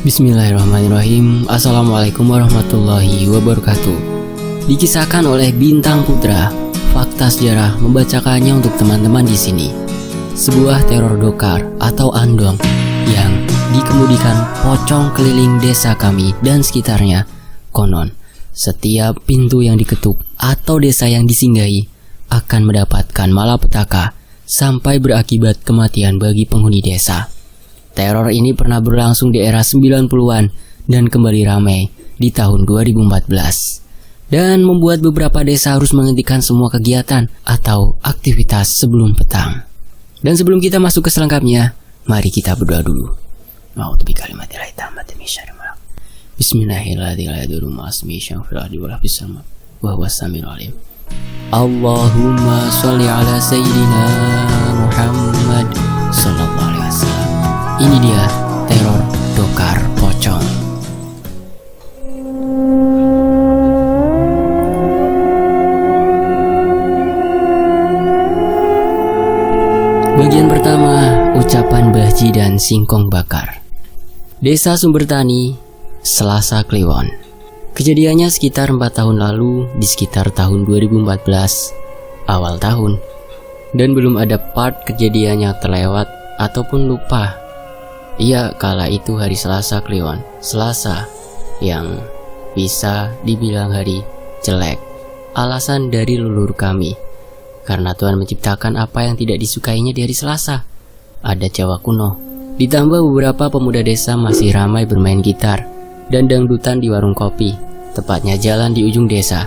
Bismillahirrahmanirrahim. Assalamualaikum warahmatullahi wabarakatuh. Dikisahkan oleh Bintang Putra. Fakta sejarah membacakannya untuk teman-teman di sini. Sebuah teror dokar atau andong yang dikemudikan pocong keliling desa kami dan sekitarnya. Konon, setiap pintu yang diketuk atau desa yang disinggahi akan mendapatkan malapetaka sampai berakibat kematian bagi penghuni desa. Teror ini pernah berlangsung di era 90-an dan kembali ramai di tahun 2014 dan membuat beberapa desa harus menghentikan semua kegiatan atau aktivitas sebelum petang. Dan sebelum kita masuk ke selengkapnya, mari kita berdoa dulu. Bismillahirrahmanirrahim. Allahumma sholli ala sayyidina Muhammad sallallahu alaihi wasallam. Ini dia teror dokar pocong. Bagian pertama, ucapan Bahji dan Singkong Bakar. Desa Sumbertani, Selasa Kliwon. Kejadiannya sekitar 4 tahun lalu, di sekitar tahun 2014, awal tahun. Dan belum ada part kejadiannya terlewat ataupun lupa. Iya, kala itu hari Selasa Kliwon, Selasa yang bisa dibilang hari jelek. Alasan dari leluhur kami, karena Tuhan menciptakan apa yang tidak disukainya di hari Selasa. Ada Jawa kuno, ditambah beberapa pemuda desa masih ramai bermain gitar dan dangdutan di warung kopi, tepatnya jalan di ujung desa.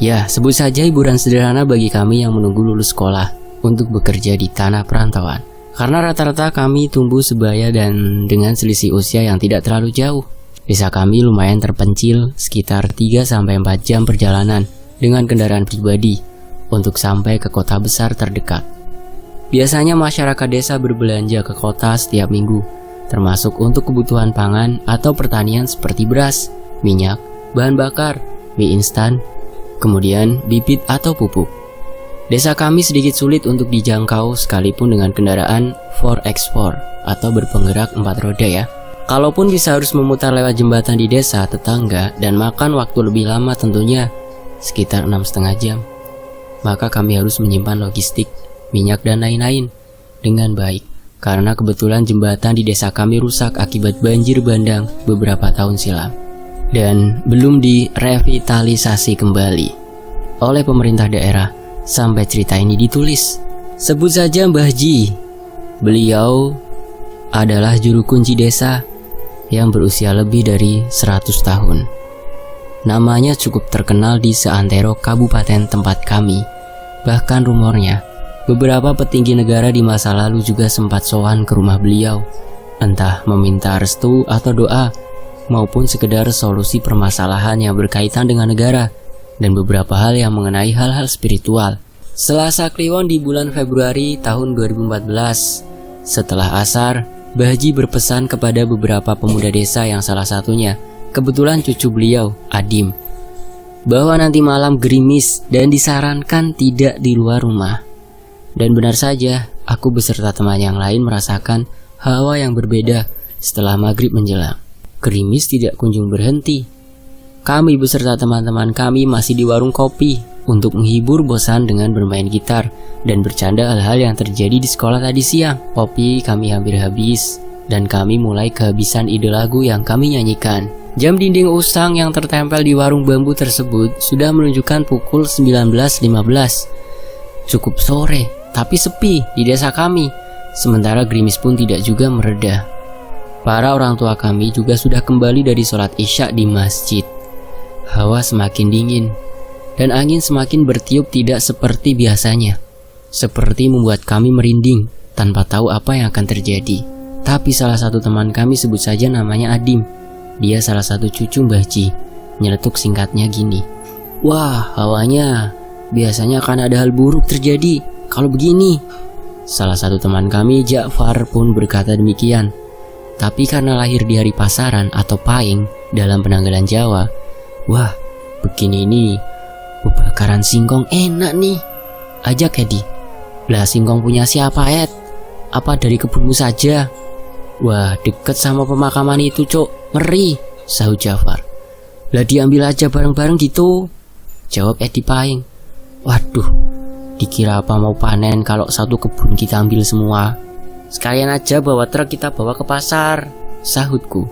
Ya, sebut saja hiburan sederhana bagi kami yang menunggu lulus sekolah untuk bekerja di tanah perantauan. Karena rata-rata kami tumbuh sebaya dan dengan selisih usia yang tidak terlalu jauh. Desa kami lumayan terpencil, sekitar 3-4 jam perjalanan dengan kendaraan pribadi untuk sampai ke kota besar terdekat. Biasanya masyarakat desa berbelanja ke kota setiap minggu, termasuk untuk kebutuhan pangan atau pertanian seperti beras, minyak, bahan bakar, mie instan, kemudian bibit atau pupuk. Desa kami sedikit sulit untuk dijangkau sekalipun dengan kendaraan 4x4 atau berpenggerak 4 roda ya. Kalaupun bisa harus memutar lewat jembatan di desa tetangga dan makan waktu lebih lama tentunya sekitar 6,5 jam. Maka kami harus menyimpan logistik, minyak dan lain-lain dengan baik karena kebetulan jembatan di desa kami rusak akibat banjir bandang beberapa tahun silam dan belum direvitalisasi kembali oleh pemerintah daerah. Sampai cerita ini ditulis. Sebut saja Mbah Ji. Beliau adalah juru kunci desa yang berusia lebih dari 100 tahun. Namanya cukup terkenal di seantero kabupaten tempat kami. Bahkan rumornya, beberapa petinggi negara di masa lalu juga sempat sowan ke rumah beliau, entah meminta restu atau doa, maupun sekedar solusi permasalahan yang berkaitan dengan negara dan beberapa hal yang mengenai hal-hal spiritual. Selasa Kliwon di bulan Februari tahun 2014. Setelah asar, Bahji berpesan kepada beberapa pemuda desa yang salah satunya kebetulan cucu beliau, Adim, bahwa nanti malam gerimis dan disarankan tidak di luar rumah. Dan benar saja, aku beserta teman yang lain merasakan hawa yang berbeda setelah maghrib menjelang. Gerimis tidak kunjung berhenti. Kami beserta teman-teman kami masih di warung kopi untuk menghibur bosan dengan bermain gitar dan bercanda hal-hal yang terjadi di sekolah tadi siang. Kopi kami hampir habis dan kami mulai kehabisan ide lagu yang kami nyanyikan. Jam dinding usang yang tertempel di warung bambu tersebut sudah menunjukkan pukul 19.15. Cukup sore, tapi sepi di desa kami. Sementara gerimis pun tidak juga mereda. Para orang tua kami juga sudah kembali dari sholat isya di masjid. Hawa semakin dingin dan angin semakin bertiup tidak seperti biasanya, seperti membuat kami merinding tanpa tahu apa yang akan terjadi. Tapi salah satu teman kami, sebut saja namanya Adim, dia salah satu cucu Mbah Ji, nyeletuk singkatnya gini, "Wah, hawanya biasanya akan ada hal buruk terjadi kalau begini." Salah satu teman kami, Ja'far, pun berkata demikian. Tapi karena lahir di hari pasaran atau paing dalam penanggalan Jawa, wah, begini nih, bebakaran singkong enak nih. Ajak Edi. Lah singkong punya siapa, Ed? Apa dari kebunmu saja? Wah, deket sama pemakaman itu, Cok. Ngeri, sahut Jafar. Lah diambil aja bareng-bareng gitu, jawab Edi Payeng. Waduh, dikira apa mau panen kalau satu kebun kita ambil semua? Sekalian aja bawa truk kita bawa ke pasar, sahutku.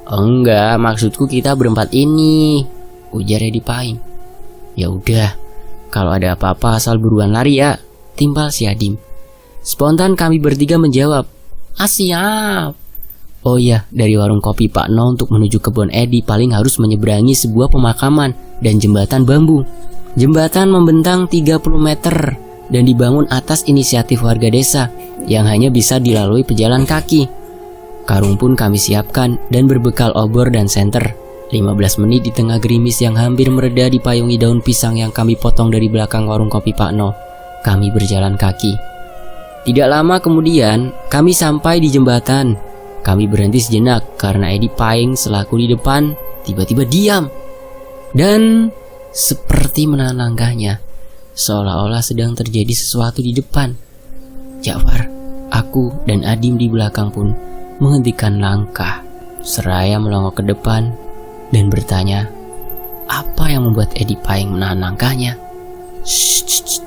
Enggak, maksudku kita berempat ini, ujar Edi Payeng. Ya udah, kalau ada apa-apa asal buruan lari ya, timpal si Adim. Spontan kami bertiga menjawab, siap. Oh iya, dari warung kopi Pak No untuk menuju kebun Edi paling harus menyeberangi sebuah pemakaman dan jembatan bambu. Jembatan membentang 30 meter dan dibangun atas inisiatif warga desa yang hanya bisa dilalui pejalan kaki. Karung pun kami siapkan dan berbekal obor dan senter. 15 menit di tengah gerimis yang hampir mereda dipayungi daun pisang yang kami potong dari belakang warung kopi Pak No, kami berjalan kaki. Tidak lama kemudian, kami sampai di jembatan. Kami berhenti sejenak karena Edi Payeng selaku di depan tiba-tiba diam. Dan seperti menahan langkahnya, seolah-olah sedang terjadi sesuatu di depan. Jafar, aku dan Adim di belakang pun menghentikan langkah, seraya melongok ke depan dan bertanya, apa yang membuat Edi Payeng menahan langkahnya? Shh.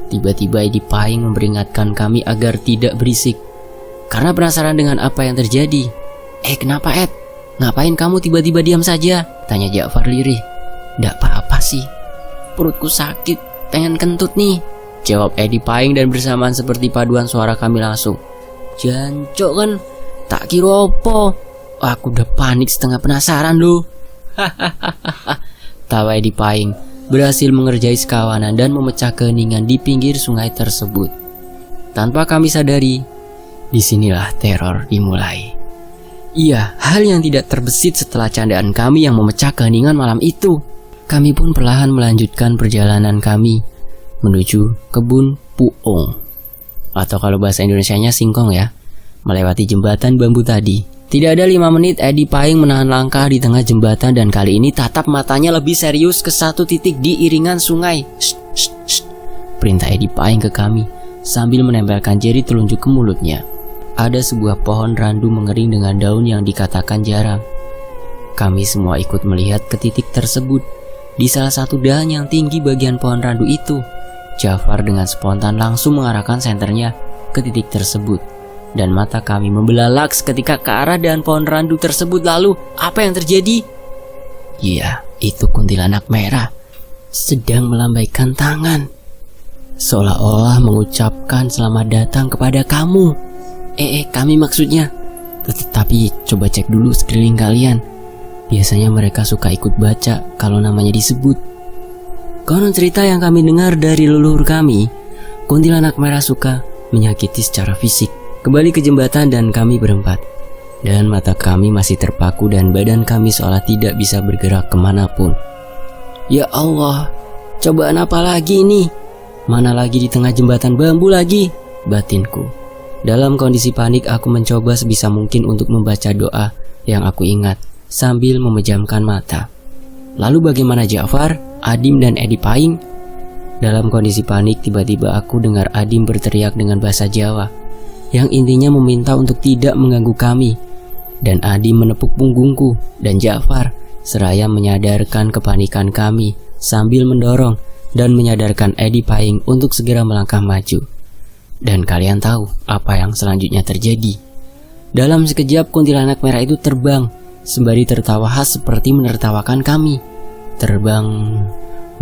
Tiba-tiba Edi Payeng memperingatkan kami agar tidak berisik, karena penasaran dengan apa yang terjadi. Kenapa Ed? Ngapain kamu tiba-tiba diam saja? Tanya Jafar lirih. Nggak apa-apa sih, perutku sakit, pengen kentut nih, jawab Edi Payeng dan bersamaan seperti paduan suara kami langsung. Jancok kan, tak kira apa. Aku udah panik setengah penasaran loh. Tawa Edi Payeng berhasil mengerjai sekawanan dan memecah keheningan di pinggir sungai tersebut. Tanpa kami sadari, disinilah teror dimulai. Iya, hal yang tidak terbesit setelah candaan kami yang memecah keheningan malam itu. Kami pun perlahan melanjutkan perjalanan kami menuju kebun Puung, atau kalau bahasa Indonesianya singkong ya, melewati jembatan bambu tadi. Tidak ada 5 menit Edi Payeng menahan langkah di tengah jembatan dan kali ini tatap matanya lebih serius ke satu titik di iringan sungai. Shh. Perintah Edi Payeng ke kami sambil menempelkan jari telunjuk ke mulutnya. Ada sebuah pohon randu mengering dengan daun yang dikatakan jarang. Kami semua ikut melihat ke titik tersebut. Di salah satu dahan yang tinggi bagian pohon randu itu, Jafar dengan spontan langsung mengarahkan senternya ke titik tersebut. Dan mata kami membelalak seketika ke arah dahan pohon randu tersebut. Lalu, apa yang terjadi? Iya, itu kuntilanak merah sedang melambaikan tangan, seolah-olah mengucapkan selamat datang kepada kamu. Kami maksudnya. Tetapi coba cek dulu sekeliling kalian. Biasanya mereka suka ikut baca kalau namanya disebut. Konon cerita yang kami dengar dari leluhur kami, kuntilanak merah suka menyakiti secara fisik. Kembali ke jembatan dan kami berempat. Dan mata kami masih terpaku dan badan kami seolah tidak bisa bergerak kemanapun. Ya Allah, cobaan apa lagi ini? Mana lagi di tengah jembatan bambu lagi? Batinku. Dalam kondisi panik aku mencoba sebisa mungkin untuk membaca doa yang aku ingat sambil memejamkan mata. Lalu bagaimana Jafar, Adim dan Edi Payeng? Dalam kondisi panik tiba-tiba aku dengar Adim berteriak dengan bahasa Jawa yang intinya meminta untuk tidak mengganggu kami. Dan Adim menepuk punggungku dan Jafar seraya menyadarkan kepanikan kami sambil mendorong dan menyadarkan Edi Payeng untuk segera melangkah maju. Dan kalian tahu apa yang selanjutnya terjadi. Dalam sekejap kuntilanak merah itu terbang sembari tertawa khas seperti menertawakan kami. Terbang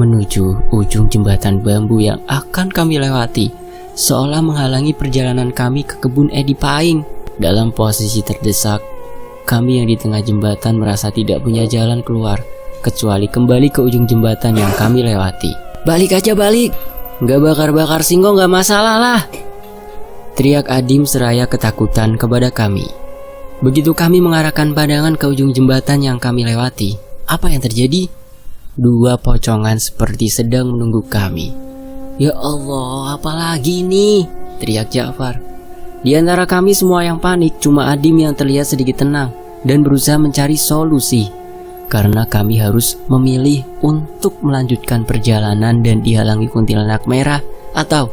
menuju ujung jembatan bambu yang akan kami lewati, seolah menghalangi perjalanan kami ke kebun Edi Payeng. Dalam posisi terdesak, kami yang di tengah jembatan merasa tidak punya jalan keluar kecuali kembali ke ujung jembatan yang kami lewati. Balik aja balik, gak bakar-bakar singkong gak masalah lah, teriak Adim seraya ketakutan kepada kami. Begitu kami mengarahkan pandangan ke ujung jembatan yang kami lewati, apa yang terjadi? 2 pocongan seperti sedang menunggu kami. Ya Allah, apalagi ini? Teriak Jafar. Di antara kami semua yang panik, cuma Adim yang terlihat sedikit tenang dan berusaha mencari solusi. Karena kami harus memilih untuk melanjutkan perjalanan dan dihalangi kuntilanak merah, atau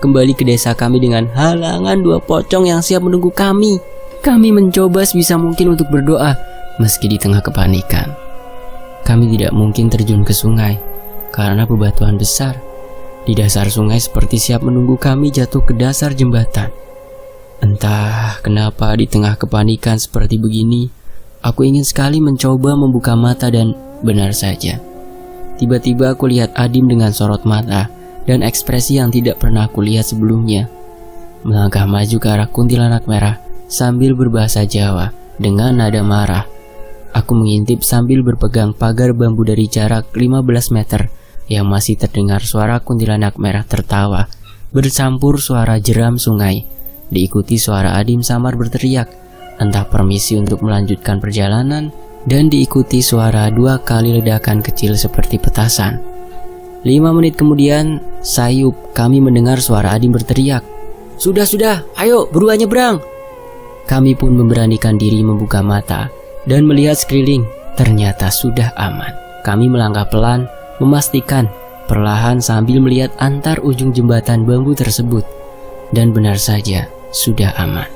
kembali ke desa kami dengan halangan 2 pocong yang siap menunggu kami. Kami mencoba sebisa mungkin untuk berdoa meski di tengah kepanikan. Kami tidak mungkin terjun ke sungai karena bebatuan besar di dasar sungai seperti siap menunggu kami jatuh ke dasar jembatan. Entah kenapa di tengah kepanikan seperti begini, aku ingin sekali mencoba membuka mata dan benar saja. Tiba-tiba aku lihat Adim dengan sorot mata dan ekspresi yang tidak pernah aku lihat sebelumnya. Melangkah maju ke arah kuntilanak merah sambil berbahasa Jawa dengan nada marah. Aku mengintip sambil berpegang pagar bambu dari jarak 15 meter yang masih terdengar suara kuntilanak merah tertawa bercampur suara jeram sungai. Diikuti suara Adim samar berteriak, entah permisi untuk melanjutkan perjalanan, dan diikuti suara 2 kali ledakan kecil seperti petasan. 5 menit kemudian, sayup kami mendengar suara Adim berteriak, "Sudah, ayo buruan nyebrang." Kami pun memberanikan diri membuka mata dan melihat sekeliling, ternyata sudah aman. Kami melangkah pelan, memastikan perlahan sambil melihat antar ujung jembatan bambu tersebut. Dan benar saja, sudah aman.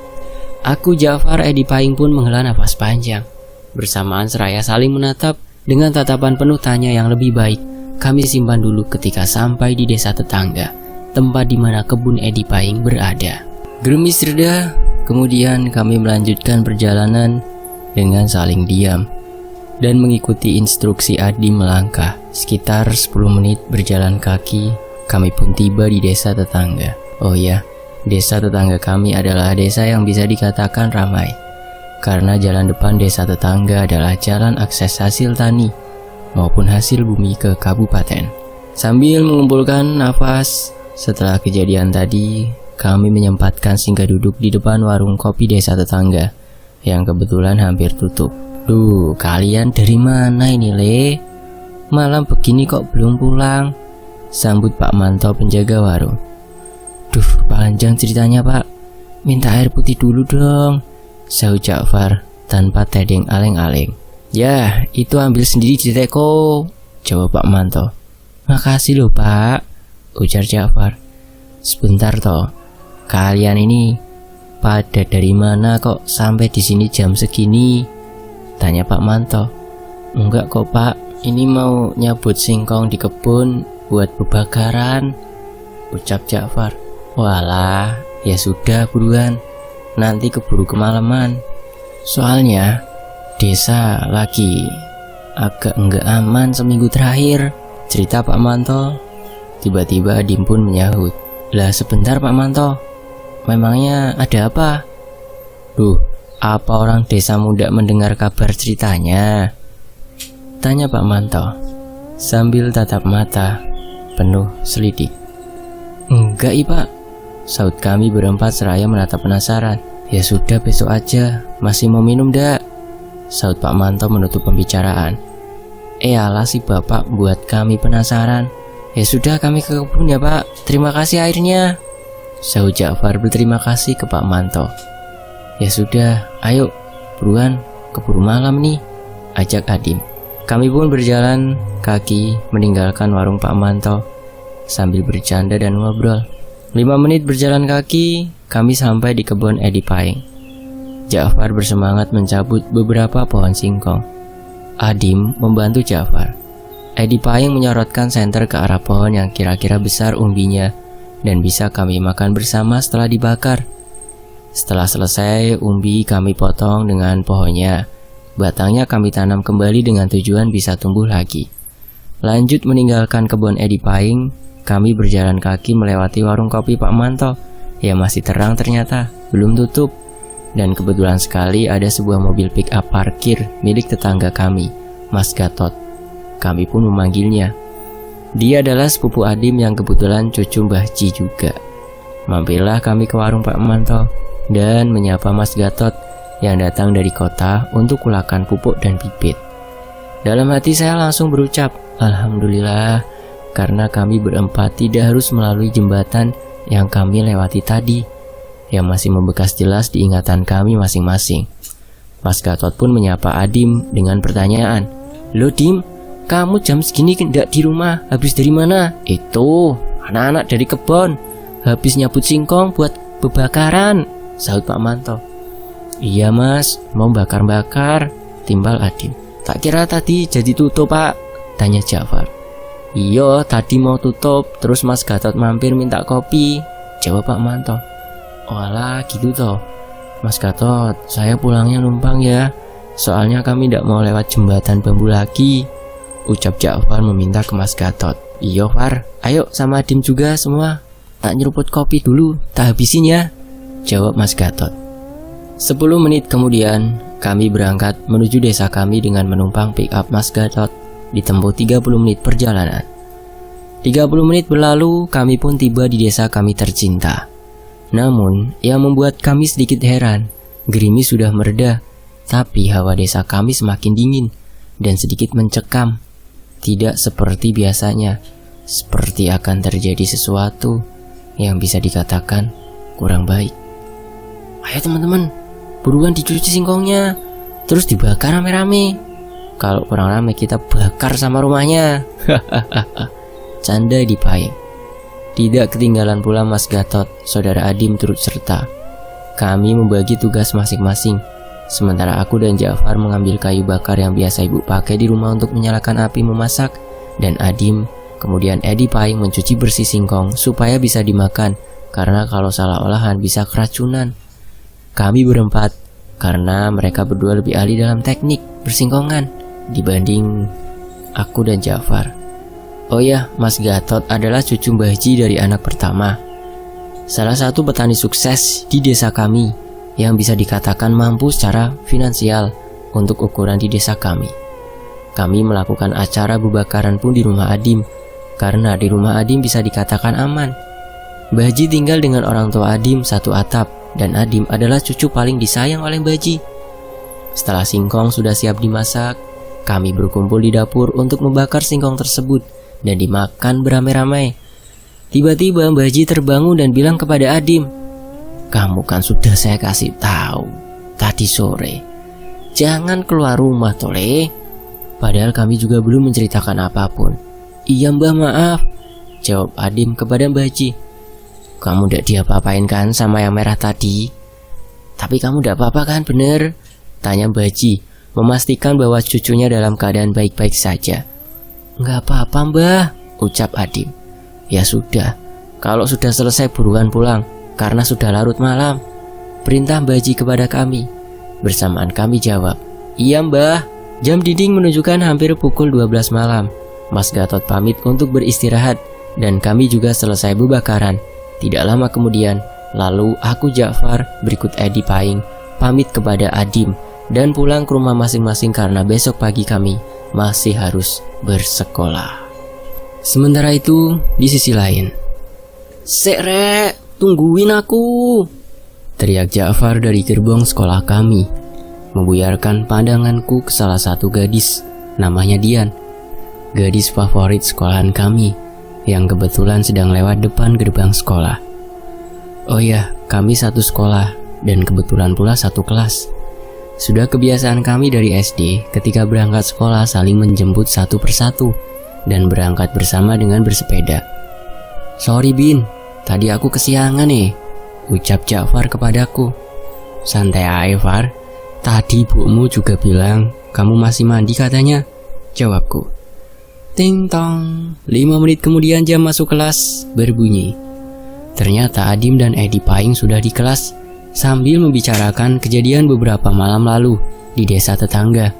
Aku, Jafar, Edi Paying pun menghela nafas panjang. Bersamaan seraya saling menatap dengan tatapan penuh tanya yang lebih baik. Kami simpan dulu ketika sampai di desa tetangga, tempat di mana kebun Edi Paying berada. Gerimis reda, kemudian kami melanjutkan perjalanan dengan saling diam dan mengikuti instruksi Adim melangkah. Sekitar 10 menit berjalan kaki, kami pun tiba di desa tetangga. Oh ya, desa tetangga kami adalah desa yang bisa dikatakan ramai, karena jalan depan desa tetangga adalah jalan akses hasil tani maupun hasil bumi ke kabupaten. Sambil mengumpulkan nafas setelah kejadian tadi, kami menyempatkan singgah duduk di depan warung kopi desa tetangga yang kebetulan hampir tutup. Duh, kalian dari mana ini, Le? Malam begini kok belum pulang? Sambut Pak Manto, penjaga warung. Duh, panjang ceritanya, Pak. Minta air putih dulu dong, sahut Ja'far tanpa tedeng aleng-aleng. Ya, itu ambil sendiri di teko, jawab Pak Manto. Makasih loh, Pak, ujar Ja'far. Sebentar toh, kalian ini pada dari mana kok sampai di sini jam segini? Tanya Pak Manto. Enggak kok, Pak, ini mau nyabut singkong di kebun buat bebakaran, ucap Ja'far. Walah, ya sudah buruan, nanti keburu kemalaman. Soalnya desa lagi agak enggak aman seminggu terakhir, cerita Pak Manto. Tiba-tiba Adim pun menyahut. Lah sebentar Pak Manto, memangnya ada apa? Duh, apa orang desa muda mendengar kabar ceritanya? Tanya Pak Manto sambil tatap mata penuh selidik. Enggak Pak, sahut kami berempat seraya menatap penasaran. Ya sudah besok aja, masih mau minum dak? Sahut Pak Manto menutup pembicaraan. Alah si bapak buat kami penasaran. Ya sudah kami ke kebun ya Pak, terima kasih airnya, sahut Ja'far berterima kasih ke Pak Manto. Ya sudah, ayo buruan, keburu malam nih, ajak Adim. Kami pun berjalan kaki meninggalkan warung Pak Manto sambil bercanda dan ngobrol. 5 menit berjalan kaki, kami sampai di kebun Edi Paying. Ja'far bersemangat mencabut beberapa pohon singkong. Adim membantu Ja'far. Edi Paying menyorotkan senter ke arah pohon yang kira-kira besar umbinya dan bisa kami makan bersama setelah dibakar. Setelah selesai, umbi kami potong dengan pohonnya. Batangnya kami tanam kembali dengan tujuan bisa tumbuh lagi. Lanjut meninggalkan kebun Edi Paying, kami berjalan kaki melewati warung kopi Pak Manto yang masih terang ternyata, belum tutup. Dan kebetulan sekali ada sebuah mobil pick up parkir milik tetangga kami, Mas Gatot. Kami pun memanggilnya. Dia adalah sepupu Adim yang kebetulan cucu Mbah Ji juga. Mampirlah kami ke warung Pak Manto dan menyapa Mas Gatot yang datang dari kota untuk ulakan pupuk dan bibit. Dalam hati saya langsung berucap, Alhamdulillah, karena kami berempat tidak harus melalui jembatan yang kami lewati tadi, yang masih membekas jelas di ingatan kami masing-masing. Mas Gatot pun menyapa Adim dengan pertanyaan, Loh Dim, kamu jam segini tidak di rumah, habis dari mana? Itu, anak-anak dari kebun, habis nyabut singkong buat bebakaran, sahut Pak Manto. Iya mas, mau bakar-bakar, timbal Adim. Tak kira tadi jadi tutup pak, tanya Ja'far. Iya, tadi mau tutup, terus Mas Gatot mampir minta kopi, jawab Pak Manto. Walah gitu toh. Mas Gatot, saya pulangnya numpang ya, soalnya kami tidak mau lewat jembatan bambu lagi, ucap Ja'far meminta ke Mas Gatot. Iya Far, ayo sama Adim juga semua, tak nyeruput kopi dulu, tak habisin ya, jawab Mas Gatot. 10 menit kemudian, kami berangkat menuju desa kami dengan menumpang pick up Mas Gatot, ditempuh 30 menit perjalanan. 30 menit berlalu, kami pun tiba di desa kami tercinta. Namun, yang membuat kami sedikit heran, gerimis sudah mereda, tapi hawa desa kami semakin dingin dan sedikit mencekam. Tidak seperti biasanya, seperti akan terjadi sesuatu yang bisa dikatakan kurang baik. Ayo teman-teman, buruan dicuci singkongnya, terus dibakar rame-rame. Kalau kurang rame kita bakar sama rumahnya. Canda Edipaing. Tidak ketinggalan pula Mas Gatot, saudara Adim turut serta. Kami membagi tugas masing-masing. Sementara aku dan Ja'far mengambil kayu bakar yang biasa ibu pakai di rumah untuk menyalakan api memasak, dan Adim, kemudian Edipaing mencuci bersih singkong supaya bisa dimakan, karena kalau salah olahan bisa keracunan. Kami berempat, karena mereka berdua lebih ahli dalam teknik bersingkongan dibanding aku dan Ja'far. Oh ya, Mas Gatot adalah cucu Mbah Ji dari anak pertama, salah satu petani sukses di desa kami, yang bisa dikatakan mampu secara finansial untuk ukuran di desa kami. Kami melakukan acara bubakaran pun di rumah Adim, karena di rumah Adim bisa dikatakan aman. Mbah Ji tinggal dengan orang tua Adim satu atap, dan Adim adalah cucu paling disayang oleh Mbah Ji. Setelah singkong sudah siap dimasak, kami berkumpul di dapur untuk membakar singkong tersebut dan dimakan beramai-ramai. Tiba-tiba Mbah Ji terbangun dan bilang kepada Adim, "Kamu kan sudah saya kasih tahu tadi sore, jangan keluar rumah tole." Padahal kami juga belum menceritakan apapun. Iya Mbah, maaf, jawab Adim kepada Mbah Ji. Kamu tidak diapa-apain kan sama yang merah tadi? Tapi kamu tidak apa-apa kan, bener? Tanya Mbah Ji, memastikan bahwa cucunya dalam keadaan baik-baik saja. Nggak apa-apa Mbah, ucap Adim. Ya sudah, kalau sudah selesai buruan pulang, karena sudah larut malam, perintah Mbah Ji kepada kami. Bersamaan kami jawab, iya Mbah. Jam dinding menunjukkan hampir pukul 12 malam. Mas Gatot pamit untuk beristirahat, dan kami juga selesai bubakaran. Tidak lama kemudian, lalu aku Ja'far berikut Edipaing pamit kepada Adim dan pulang ke rumah masing-masing karena besok pagi kami masih harus bersekolah. Sementara itu, di sisi lain, "Sek Rek, tungguin aku!" teriak Ja'far dari gerbong sekolah kami, membuyarkan pandanganku ke salah satu gadis, namanya Dian, gadis favorit sekolahan kami, yang kebetulan sedang lewat depan gerbang sekolah. Oh ya, kami satu sekolah, dan kebetulan pula satu kelas. Sudah kebiasaan kami dari SD ketika berangkat sekolah saling menjemput satu persatu, dan berangkat bersama dengan bersepeda. Sorry Bin, tadi aku kesiangan nih, ucap Ja'far kepadaku. Santai aja Far, tadi ibumu juga bilang kamu masih mandi katanya, jawabku. Ting tong, 5 menit kemudian jam masuk kelas berbunyi. Ternyata Adim dan Edipaing sudah di kelas sambil membicarakan kejadian beberapa malam lalu di desa tetangga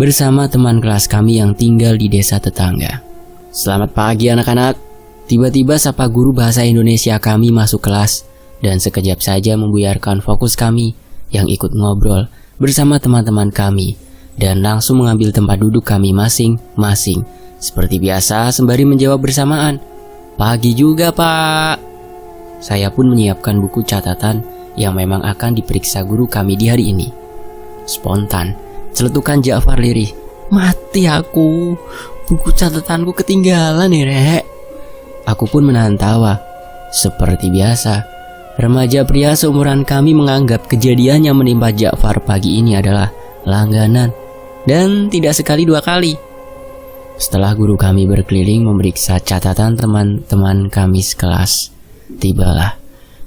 bersama teman kelas kami yang tinggal di desa tetangga. Selamat pagi anak-anak. Tiba-tiba sapa guru bahasa Indonesia kami masuk kelas dan sekejap saja membuyarkan fokus kami yang ikut ngobrol bersama teman-teman kami dan langsung mengambil tempat duduk kami masing-masing. Seperti biasa sembari menjawab bersamaan, "Pagi juga Pak." Saya pun menyiapkan buku catatan yang memang akan diperiksa guru kami di hari ini. Spontan, celetukan Ja'far lirih, "Mati aku, buku catatanku ketinggalan nih Rek." Aku pun menahan tawa. Seperti biasa, remaja pria seumuran kami menganggap kejadian yang menimpa Ja'far pagi ini adalah langganan, dan tidak sekali dua kali. Setelah guru kami berkeliling memeriksa catatan teman-teman kami sekelas, tibalah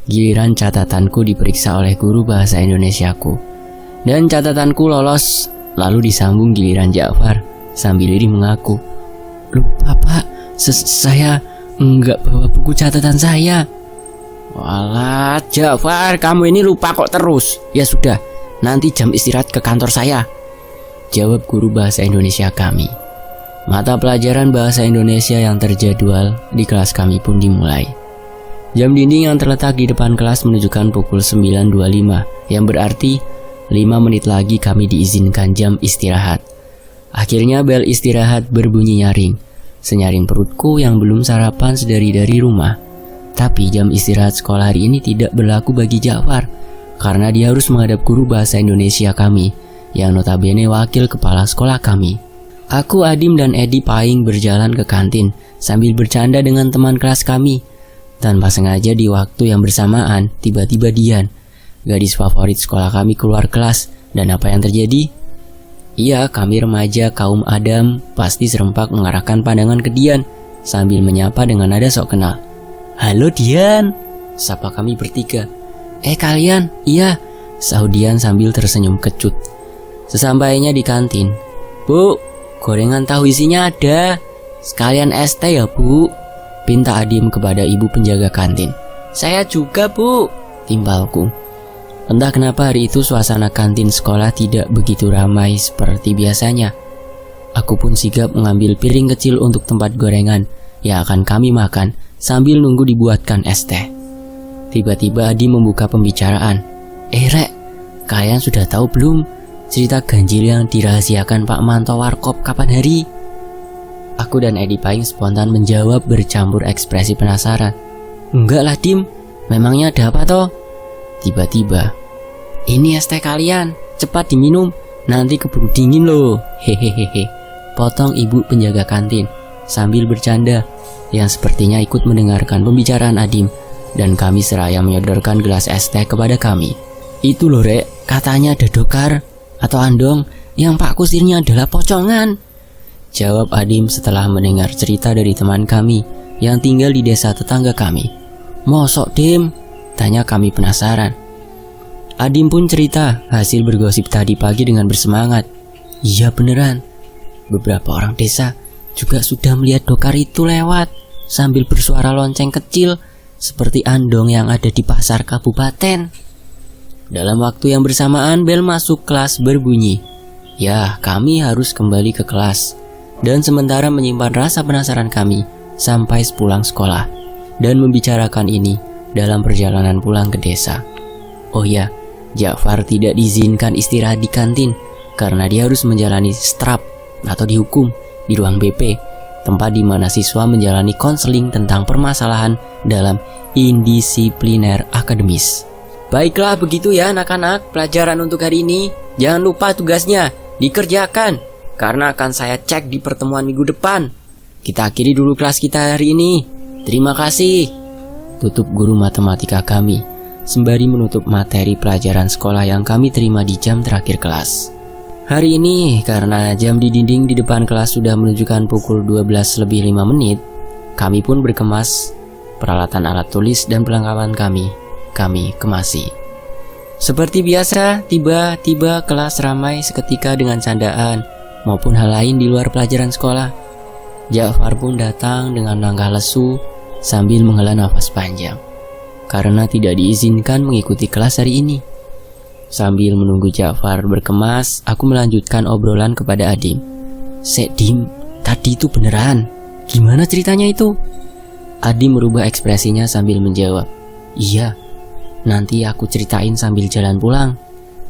giliran catatanku diperiksa oleh guru bahasa Indonesiaku. Dan catatanku lolos. Lalu disambung giliran Ja'far sambil diri mengaku, "Lupa Pak, saya enggak bawa buku catatan saya." "Walah Ja'far, kamu ini lupa kok terus. Ya sudah, nanti jam istirahat ke kantor saya," jawab guru bahasa Indonesia kami. Mata pelajaran bahasa Indonesia yang terjadwal di kelas kami pun dimulai. Jam dinding yang terletak di depan kelas menunjukkan pukul 9.25, yang berarti 5 menit lagi kami diizinkan jam istirahat. Akhirnya bel istirahat berbunyi nyaring. Senyaring perutku yang belum sarapan sedari rumah. Tapi jam istirahat sekolah hari ini tidak berlaku bagi Ja'far, karena dia harus menghadap guru bahasa Indonesia kami, yang notabene wakil kepala sekolah kami. Aku, Adim, dan Edi Paing berjalan ke kantin sambil bercanda dengan teman kelas kami. Tanpa sengaja di waktu yang bersamaan, tiba-tiba Dian, gadis favorit sekolah kami, keluar kelas. Dan apa yang terjadi? Iya, kami remaja kaum Adam pasti serempak mengarahkan pandangan ke Dian sambil menyapa dengan nada sok kenal. "Halo Dian," sapa kami bertiga. Kalian?" "Iya," sahut Dian sambil tersenyum kecut. Sesampainya di kantin, "Bu, gorengan tahu isinya ada. Sekalian es teh ya Bu," pinta Adim kepada ibu penjaga kantin. "Saya juga Bu," timbalku. Entah kenapa hari itu suasana kantin sekolah tidak begitu ramai seperti biasanya. Aku pun sigap mengambil piring kecil untuk tempat gorengan yang akan kami makan sambil nunggu dibuatkan es teh. Tiba-tiba Adi membuka pembicaraan. Rek, kalian sudah tahu belum cerita ganjil yang dirahasiakan Pak Manto Warkop kapan hari?" Aku dan Edi Paing spontan menjawab bercampur ekspresi penasaran. "Enggak lah Dim, memangnya ada apa toh?" Tiba-tiba, "Ini es teh kalian, cepat diminum, nanti keburu dingin loh, hehehe," potong ibu penjaga kantin sambil bercanda yang sepertinya ikut mendengarkan pembicaraan Adim, dan kami seraya menyodorkan gelas es teh kepada kami. "Itu loh Rek, katanya ada dokar atau andong yang Pak Kusirnya adalah pocongan," jawab Adim setelah mendengar cerita dari teman kami yang tinggal di desa tetangga kami. "Mosok Dim?" tanya kami penasaran. Adim pun cerita hasil bergosip tadi pagi dengan bersemangat. "Iya beneran, beberapa orang desa juga sudah melihat dokar itu lewat sambil bersuara lonceng kecil seperti andong yang ada di pasar kabupaten." Dalam waktu yang bersamaan bel masuk kelas berbunyi. Ya, kami harus kembali ke kelas dan sementara menyimpan rasa penasaran kami sampai sepulang sekolah dan membicarakan ini dalam perjalanan pulang ke desa. Oh ya, Ja'far tidak diizinkan istirahat di kantin karena dia harus menjalani strap atau dihukum di ruang BP, tempat di mana siswa menjalani konseling tentang permasalahan dalam indisipliner akademis. Baiklah begitu ya anak-anak, pelajaran untuk hari ini. Jangan lupa tugasnya dikerjakan karena akan saya cek di pertemuan minggu depan. Kita akhiri dulu kelas kita hari ini. Terima kasih, tutup guru matematika kami sembari menutup materi pelajaran sekolah yang kami terima di jam terakhir kelas. Hari ini karena jam di dinding di depan kelas sudah menunjukkan pukul 12:05, kami pun berkemas peralatan alat tulis dan perlengkapan kami kemasi. Seperti biasa, tiba-tiba kelas ramai seketika dengan candaan maupun hal lain di luar pelajaran sekolah. Ja'far pun datang dengan langkah lesu sambil menghela nafas panjang karena tidak diizinkan mengikuti kelas hari ini. Sambil menunggu Ja'far berkemas, aku melanjutkan obrolan kepada Adim. "Sek Dim, tadi itu beneran? Gimana ceritanya itu?" Adim merubah ekspresinya sambil menjawab, "Iya, nanti aku ceritain sambil jalan pulang."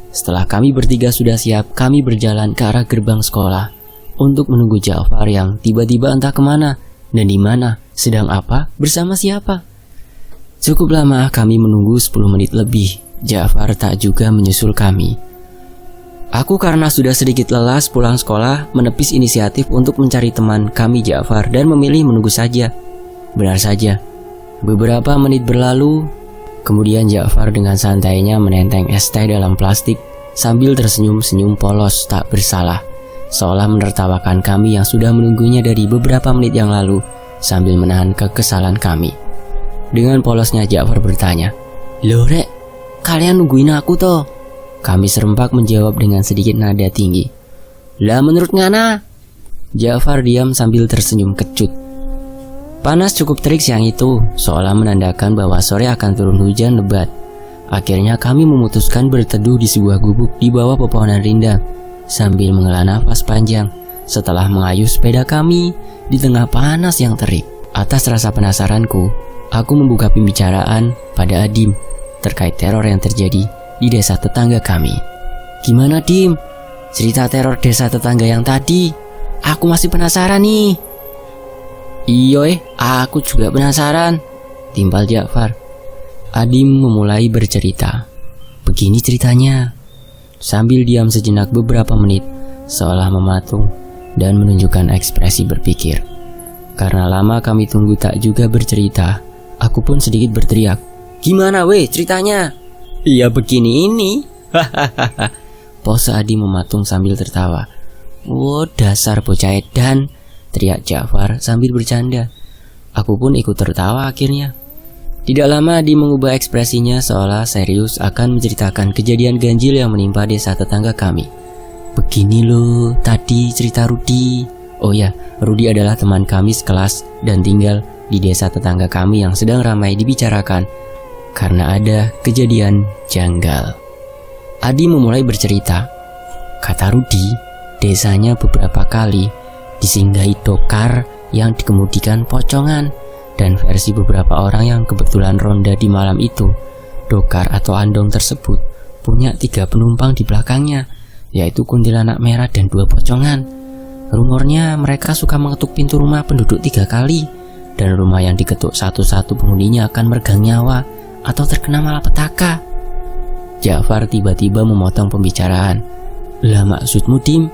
Setelah kami bertiga sudah siap, kami berjalan ke arah gerbang sekolah untuk menunggu Ja'far yang tiba-tiba entah kemana dan di mana, sedang apa, bersama siapa. Cukup lama kami menunggu 10 menit lebih. Ja'far tak juga menyusul kami. Aku karena sudah sedikit lelah pulang sekolah menepis inisiatif untuk mencari teman kami Ja'far dan memilih menunggu saja. Benar saja, beberapa menit berlalu, kemudian Ja'far dengan santainya menenteng es teh dalam plastik sambil tersenyum-senyum polos tak bersalah, seolah menertawakan kami yang sudah menunggunya dari beberapa menit yang lalu sambil menahan kekesalan kami. Dengan polosnya Ja'far bertanya, "Loh Rek, kalian nungguin aku toh? Kami serempak menjawab dengan sedikit nada tinggi. Lah menurut ngana? Ja'far diam sambil tersenyum kecut. Panas cukup terik siang itu, seolah menandakan bahwa sore akan turun hujan lebat. Akhirnya kami memutuskan berteduh di sebuah gubuk di bawah pepohonan rindang sambil menghela nafas panjang setelah mengayuh sepeda kami di tengah panas yang terik. Atas rasa penasaranku, aku membuka pembicaraan pada Adim terkait teror yang terjadi di desa tetangga kami. Gimana Dim? Cerita teror desa tetangga yang tadi? Aku masih penasaran nih. Iyo aku juga penasaran, timpal Ja'far. Adim memulai bercerita. Begini ceritanya. Sambil diam sejenak beberapa menit, seolah mematung dan menunjukkan ekspresi berpikir. Karena lama kami tunggu tak juga bercerita, aku pun sedikit berteriak. Gimana ceritanya? Iya begini ini. Hahaha. Pose Adim mematung sambil tertawa. Oh dasar bocah edan, teriak Ja'far sambil bercanda. Aku pun ikut tertawa akhirnya. Tidak lama Adim mengubah ekspresinya seolah serius akan menceritakan kejadian ganjil yang menimpa desa tetangga kami. Begini loh tadi cerita Rudi. Oh ya, Rudi adalah teman kami sekelas dan tinggal di desa tetangga kami yang sedang ramai dibicarakan karena ada kejadian janggal. Adim memulai bercerita. Kata Rudi, desanya beberapa kali disinggahi dokar yang dikemudikan pocongan, dan versi beberapa orang yang kebetulan ronda di malam itu, dokar atau andong tersebut punya 3 penumpang di belakangnya, yaitu kuntilanak merah dan 2 pocongan. Rumornya mereka suka mengetuk pintu rumah penduduk 3 kali, dan rumah yang diketuk satu-satu penghuninya akan meregang nyawa atau terkena malapetaka. Ja'far tiba-tiba memotong pembicaraan. Lah maksudmu Dim?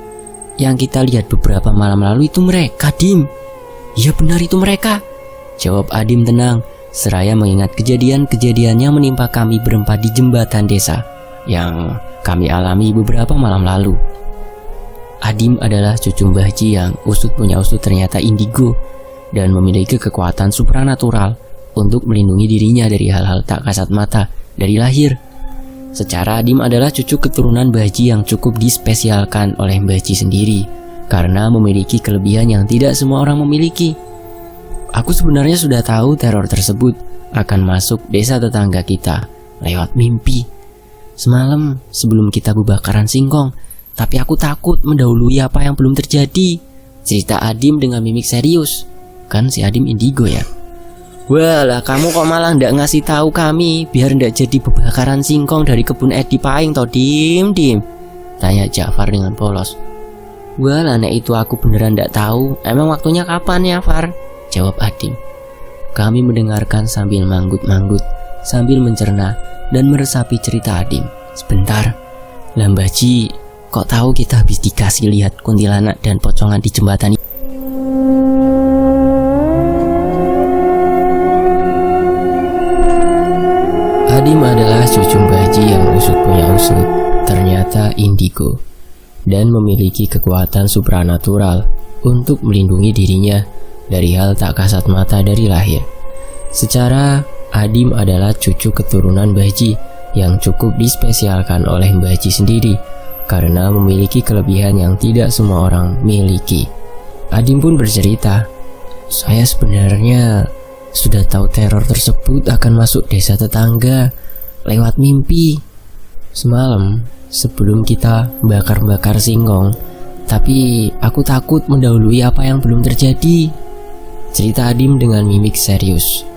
Yang kita lihat beberapa malam lalu itu mereka Dim? Iya benar itu mereka, jawab Adim tenang, seraya mengingat kejadian-kejadian yang menimpa kami berempat di jembatan desa yang kami alami beberapa malam lalu. Adim adalah cucu Mbah Ji yang usut punya usut ternyata indigo dan memiliki kekuatan supranatural untuk melindungi dirinya dari hal-hal tak kasat mata dari lahir. Secara Adim adalah cucu keturunan Mbah Ji yang cukup dispesialkan oleh Mbah Ji sendiri karena memiliki kelebihan yang tidak semua orang memiliki. Aku sebenarnya sudah tahu teror tersebut akan masuk desa tetangga kita lewat mimpi. Semalam sebelum kita bubakaran singkong, tapi aku takut mendahului apa yang belum terjadi, cerita Adim dengan mimik serius. Kan si Adim indigo ya. Walah kamu kok malah ndak ngasih tahu kami biar ndak jadi bebakaran singkong dari kebun Edi Paing toh Dim? Tanya Ja'far dengan polos. Walah nek itu aku beneran ndak tahu. Emang waktunya kapan ya Far? Jawab Adim. Kami mendengarkan sambil manggut-manggut, sambil mencerna dan meresapi cerita Adim. Sebentar, Mbah Ji, kok tahu kita habis dikasih lihat kuntilanak dan pocongan di jembatan ini? Adim adalah cucu Mbah Ji yang usut punya usut, ternyata indigo, dan memiliki kekuatan supranatural untuk melindungi dirinya dari hal tak kasat mata dari lahir. Secara Adim adalah cucu keturunan Mbah Ji yang cukup dispesialkan oleh Mbah Ji sendiri karena memiliki kelebihan yang tidak semua orang miliki. Adim pun bercerita, saya sebenarnya sudah tahu teror tersebut akan masuk desa tetangga lewat mimpi. Semalam sebelum kita bakar-bakar singkong, tapi aku takut mendahului apa yang belum terjadi, cerita Adim dengan mimik serius.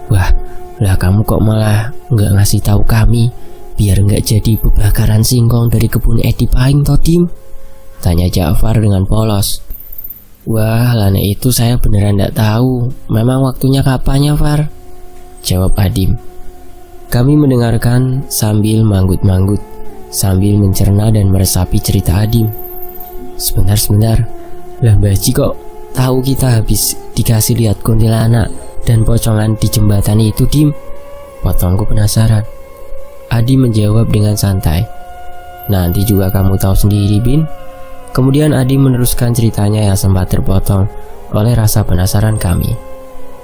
Wah, lah kamu kok malah nggak ngasih tahu kami biar nggak jadi bebakaran singkong dari kebun Edi Paing toh Dim? Tanya Ja'far dengan polos. Wah, lana itu saya beneran nggak tahu. Memang waktunya kapan ya Far? Jawab Adim. Kami mendengarkan sambil manggut-manggut, sambil mencerna dan meresapi cerita Adim. Sebentar, lah Mbah Ji kok tahu kita habis dikasih lihat kuntilanak dan pocongan di jembatan itu Dim? Potongku penasaran. Adim menjawab dengan santai. Nanti juga kamu tahu sendiri Bin. Kemudian Adim meneruskan ceritanya yang sempat terpotong oleh rasa penasaran kami.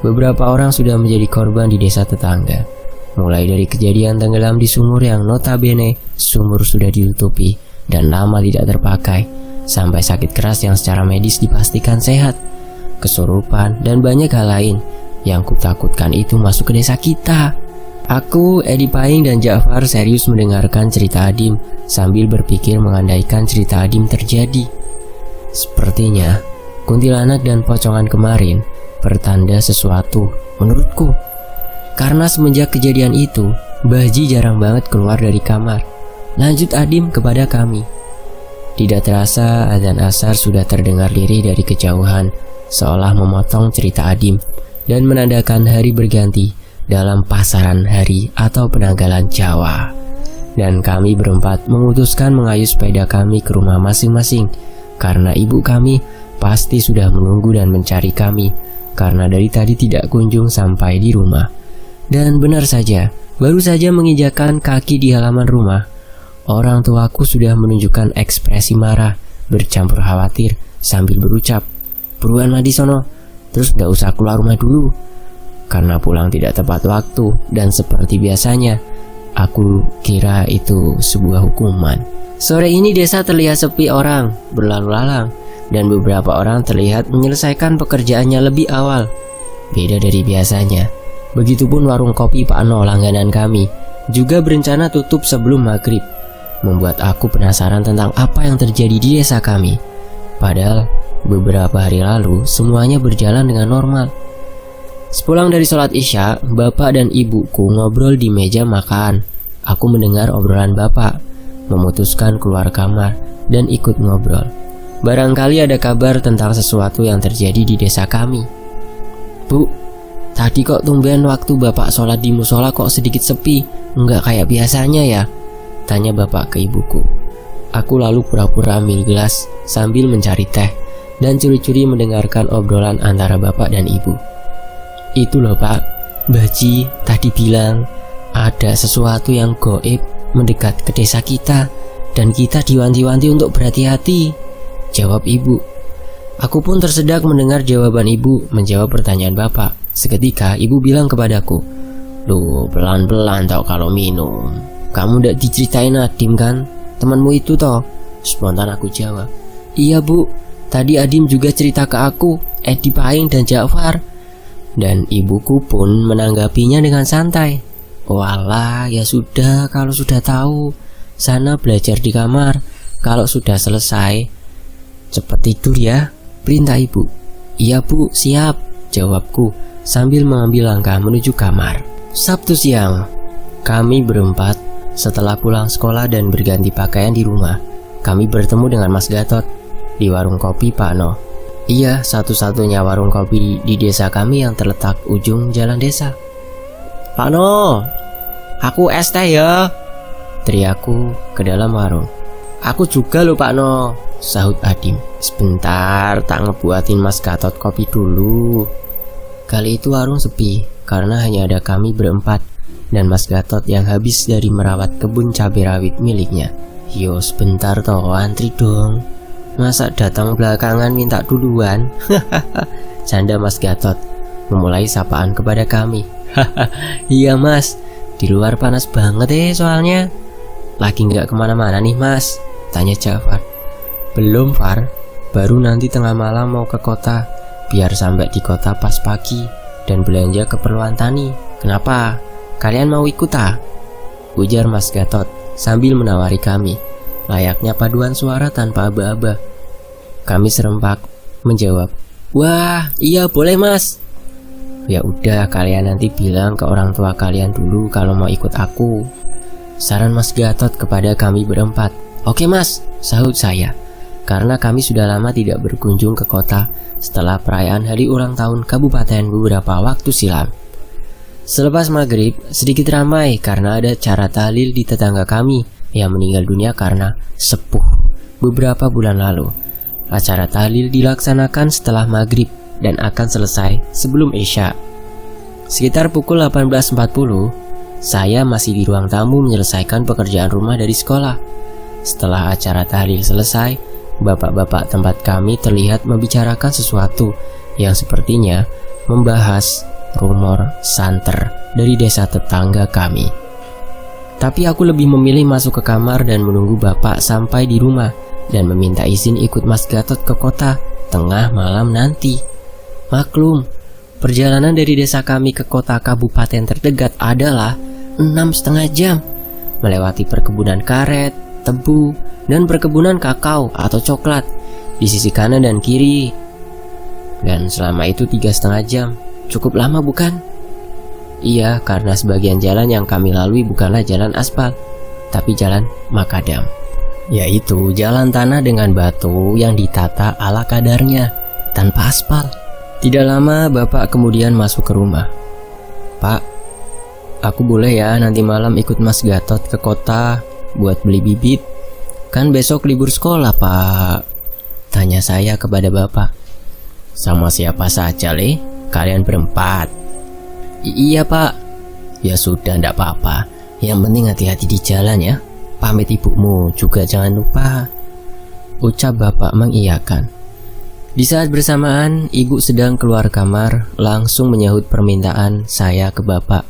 Beberapa orang sudah menjadi korban di desa tetangga, mulai dari kejadian tenggelam di sumur yang notabene sumur sudah ditutupi dan lama tidak terpakai, sampai sakit keras yang secara medis dipastikan sehat, kesurupan, dan banyak hal lain yang kutakutkan itu masuk ke desa kita. Aku, Edi Paing, dan Ja'far serius mendengarkan cerita Adim sambil berpikir mengandaikan cerita Adim terjadi. Sepertinya kuntilanak dan pocongan kemarin pertanda sesuatu menurutku. Karena semenjak kejadian itu, Mbah Ji jarang banget keluar dari kamar. Lanjut Adim kepada kami. Tidak terasa azan asar sudah terdengar lirih dari kejauhan, seolah memotong cerita Adim dan menandakan hari berganti dalam pasaran hari atau penanggalan Jawa. Dan kami berempat memutuskan mengayuh sepeda kami ke rumah masing-masing, karena ibu kami pasti sudah menunggu dan mencari kami, karena dari tadi tidak kunjung sampai di rumah. Dan benar saja, baru saja menginjakkan kaki di halaman rumah, orang tuaku sudah menunjukkan ekspresi marah bercampur khawatir sambil berucap, "Buruan mandi sono, terus gak usah keluar rumah dulu." Karena pulang tidak tepat waktu dan seperti biasanya, aku kira itu sebuah hukuman. Sore ini desa terlihat sepi orang berlalu lalang, dan beberapa orang terlihat menyelesaikan pekerjaannya lebih awal, beda dari biasanya. Begitupun warung kopi Pak No langganan kami juga berencana tutup sebelum maghrib, membuat aku penasaran tentang apa yang terjadi di desa kami. Padahal beberapa hari lalu semuanya berjalan dengan normal. Sepulang dari sholat isya, bapak dan ibuku ngobrol di meja makan. Aku mendengar obrolan bapak, memutuskan keluar kamar dan ikut ngobrol. Barangkali ada kabar tentang sesuatu yang terjadi di desa kami. "Bu, tadi kok tumben waktu bapak sholat di musola kok sedikit sepi, nggak kayak biasanya ya?" tanya bapak ke ibuku. Aku lalu pura-pura ambil gelas sambil mencari teh dan curi-curi mendengarkan obrolan antara bapak dan ibu. "Itu loh Pak, Mbah Ji tadi bilang ada sesuatu yang goib mendekat ke desa kita dan kita diwanti-wanti untuk berhati-hati," jawab ibu. Aku pun tersedak mendengar jawaban ibu menjawab pertanyaan bapak. Seketika ibu bilang kepadaku, "Loh, pelan-pelan tau kalau minum. Kamu ndak diceritain Adim kan? Temanmu itu toh?" Spontan aku jawab, "Iya Bu, tadi Adim juga cerita ke aku, Edi Paing dan Ja'far." Dan ibuku pun menanggapinya dengan santai. "Walah, ya sudah, kalau sudah tahu, sana belajar di kamar. Kalau sudah selesai, cepat tidur ya," perintah ibu. "Iya Bu, siap," jawabku sambil mengambil langkah menuju kamar. Sabtu siang, kami berempat setelah pulang sekolah dan berganti pakaian di rumah, kami bertemu dengan Mas Gatot di warung kopi Pak No. Iya, satu-satunya warung kopi di desa kami yang terletak ujung jalan desa. "Pak No, aku es teh ya," teriakku ke dalam warung. "Aku juga loh Pak No," sahut Adim. "Sebentar, tak ngebuatin Mas Gatot kopi dulu." Kali itu warung sepi karena hanya ada kami berempat dan Mas Gatot yang habis dari merawat kebun cabai rawit miliknya. "Yo sebentar toh, antri dong. Masa datang belakangan minta duluan?" canda Mas Gatot memulai sapaan kepada kami. "Iya Mas, di luar panas banget soalnya." "Lagi nggak kemana-mana nih Mas?" tanya Ja'far. "Belum Far, baru nanti tengah malam mau ke kota, biar sampai di kota pas pagi dan belanja keperluan tani. Kenapa? Kalian mau ikut tak?" ujar Mas Gatot sambil menawari kami, layaknya paduan suara tanpa aba-aba. Kami serempak menjawab, "Wah, iya boleh Mas." "Ya udah, kalian nanti bilang ke orang tua kalian dulu kalau mau ikut aku," saran Mas Gatot kepada kami berempat. "Oke Mas," sahut saya, karena kami sudah lama tidak berkunjung ke kota setelah perayaan hari ulang tahun kabupaten beberapa waktu silam. Selepas maghrib, sedikit ramai karena ada acara tahlil di tetangga kami yang meninggal dunia karena sepuh beberapa bulan lalu. Acara tahlil dilaksanakan setelah maghrib dan akan selesai sebelum isya. Sekitar pukul 18.40, saya masih di ruang tamu menyelesaikan pekerjaan rumah dari sekolah. Setelah acara tahlil selesai, bapak-bapak tempat kami terlihat membicarakan sesuatu yang sepertinya membahas rumor santer dari desa tetangga kami. Tapi aku lebih memilih masuk ke kamar dan menunggu bapak sampai di rumah dan meminta izin ikut Mas Gatot ke kota tengah malam nanti. Maklum, perjalanan dari desa kami ke kota kabupaten terdekat adalah 6,5 jam, melewati perkebunan karet, tebu, dan perkebunan kakao atau coklat di sisi kanan dan kiri. Dan selama itu 3,5 jam, cukup lama bukan? Iya, karena sebagian jalan yang kami lalui bukanlah jalan aspal, tapi jalan makadam, yaitu jalan tanah dengan batu yang ditata ala kadarnya, tanpa aspal. Tidak lama bapak kemudian masuk ke rumah. Pak, aku boleh ya nanti malam ikut Mas Gatot ke kota buat beli bibit? Kan besok libur sekolah, Pak. Tanya saya kepada bapak. Sama siapa saja, Le? Kalian berempat? Iya, Pak. Ya sudah, ndak apa-apa. Yang penting hati-hati di jalan ya. Pamit ibumu juga jangan lupa. Ucap bapak mengiyakan. Di saat bersamaan, ibu sedang keluar kamar, langsung menyahut permintaan saya ke bapak.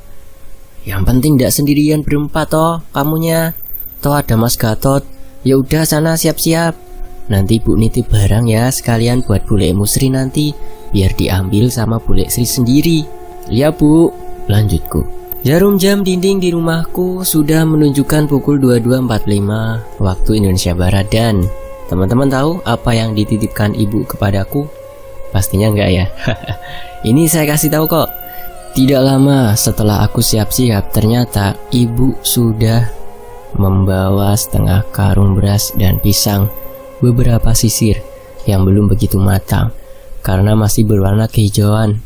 Yang penting ndak sendirian berempat toh, kamunya. Toh ada Mas Gatot. Ya udah sana siap-siap. Nanti ibu nitip barang ya sekalian buat bule Musri nanti, biar diambil sama bule Sri sendiri. Ya bu, lanjutku. Jarum jam dinding di rumahku sudah menunjukkan pukul 22.45 waktu Indonesia Barat dan teman-teman tahu apa yang dititipkan ibu kepadaku? Pastinya enggak ya. Ini saya kasih tahu kok. Tidak lama setelah aku siap-siap, ternyata ibu sudah membawa setengah karung beras dan pisang, beberapa sisir yang belum begitu matang karena masih berwarna kehijauan.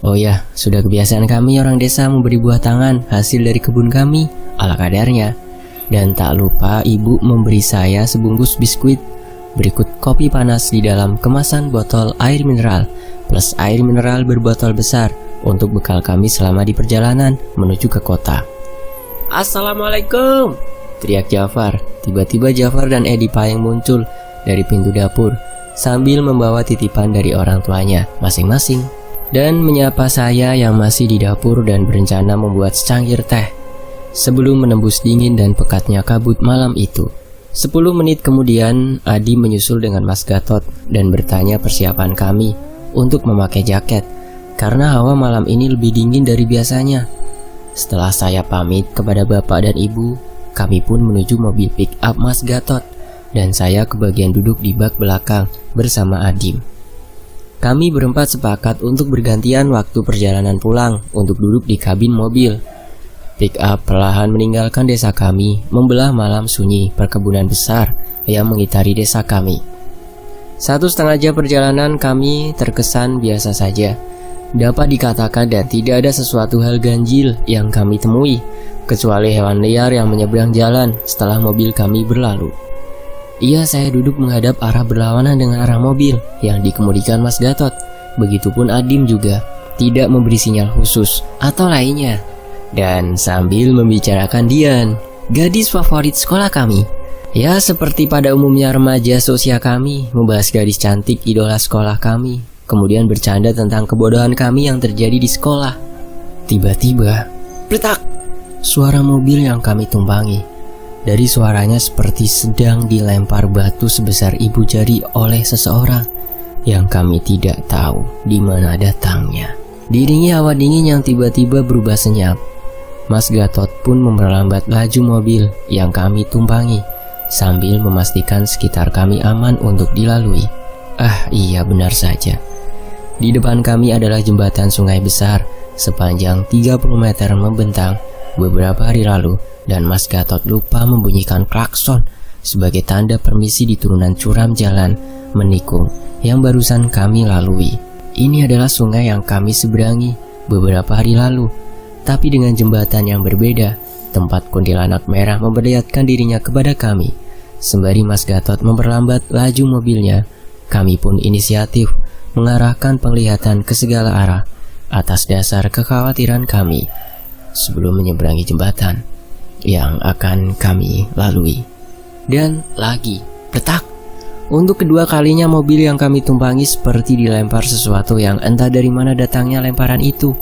Oh ya, sudah kebiasaan kami orang desa memberi buah tangan hasil dari kebun kami ala kadarnya. Dan tak lupa ibu memberi saya sebungkus biskuit berikut kopi panas di dalam kemasan botol air mineral plus air mineral berbotol besar untuk bekal kami selama di perjalanan menuju ke kota. Assalamualaikum, teriak Jafar. Tiba-tiba Jafar dan Edi Payeng muncul dari pintu dapur sambil membawa titipan dari orang tuanya masing-masing dan menyapa saya yang masih di dapur dan berencana membuat secangkir teh sebelum menembus dingin dan pekatnya kabut malam itu. 10 menit kemudian, Adi menyusul dengan Mas Gatot dan bertanya persiapan kami untuk memakai jaket karena hawa malam ini lebih dingin dari biasanya. Setelah saya pamit kepada bapak dan ibu, kami pun menuju mobil pick up Mas Gatot dan saya kebagian duduk di bak belakang bersama Adim. Kami berempat sepakat untuk bergantian waktu perjalanan pulang untuk duduk di kabin mobil. Pick up perlahan meninggalkan desa kami, membelah malam sunyi perkebunan besar yang mengitari desa kami. 1,5 jam perjalanan kami terkesan biasa saja. Dapat dikatakan dan tidak ada sesuatu hal ganjil yang kami temui, kecuali hewan liar yang menyeberang jalan setelah mobil kami berlalu. Iya, saya duduk menghadap arah berlawanan dengan arah mobil yang dikemudikan Mas Gatot. Begitupun Adim juga tidak memberi sinyal khusus atau lainnya. Dan sambil membicarakan Dian, gadis favorit sekolah kami. Ya, seperti pada umumnya remaja seusia kami, membahas gadis cantik idola sekolah kami, kemudian bercanda tentang kebodohan kami yang terjadi di sekolah. Tiba-tiba, pletak! Suara mobil yang kami tumpangi. Dari suaranya seperti sedang dilempar batu sebesar ibu jari oleh seseorang yang kami tidak tahu di mana datangnya. Diiringi hawa dingin yang tiba-tiba berubah senyap, Mas Gatot pun memperlambat laju mobil yang kami tumpangi sambil memastikan sekitar kami aman untuk dilalui. Ah iya, benar saja. Di depan kami adalah jembatan sungai besar sepanjang 30 meter membentang. Beberapa hari lalu dan Mas Gatot lupa membunyikan klakson sebagai tanda permisi di turunan curam jalan menikung yang barusan kami lalui. Ini adalah sungai yang kami seberangi beberapa hari lalu, tapi dengan jembatan yang berbeda. Tempat kuntilanak merah memperlihatkan dirinya kepada kami. Sembari Mas Gatot memperlambat laju mobilnya, kami pun inisiatif mengarahkan penglihatan ke segala arah atas dasar kekhawatiran kami sebelum menyeberangi jembatan yang akan kami lalui. Dan lagi, petak. Untuk kedua kalinya mobil yang kami tumpangi seperti dilempar sesuatu yang entah dari mana datangnya lemparan itu.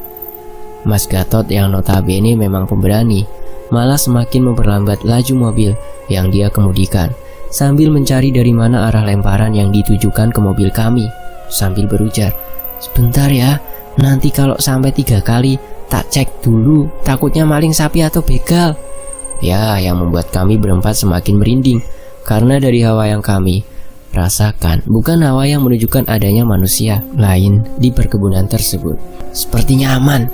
Mas Gatot yang notabene memang pemberani malah semakin memperlambat laju mobil yang dia kemudikan, sambil mencari dari mana arah lemparan yang ditujukan ke mobil kami, sambil berujar, "Sebentar ya, nanti kalau sampai 3 kali tak cek dulu, takutnya maling sapi atau begal." Ya, yang membuat kami berempat semakin merinding, karena dari hawa yang kami rasakan bukan hawa yang menunjukkan adanya manusia lain di perkebunan tersebut. "Sepertinya aman,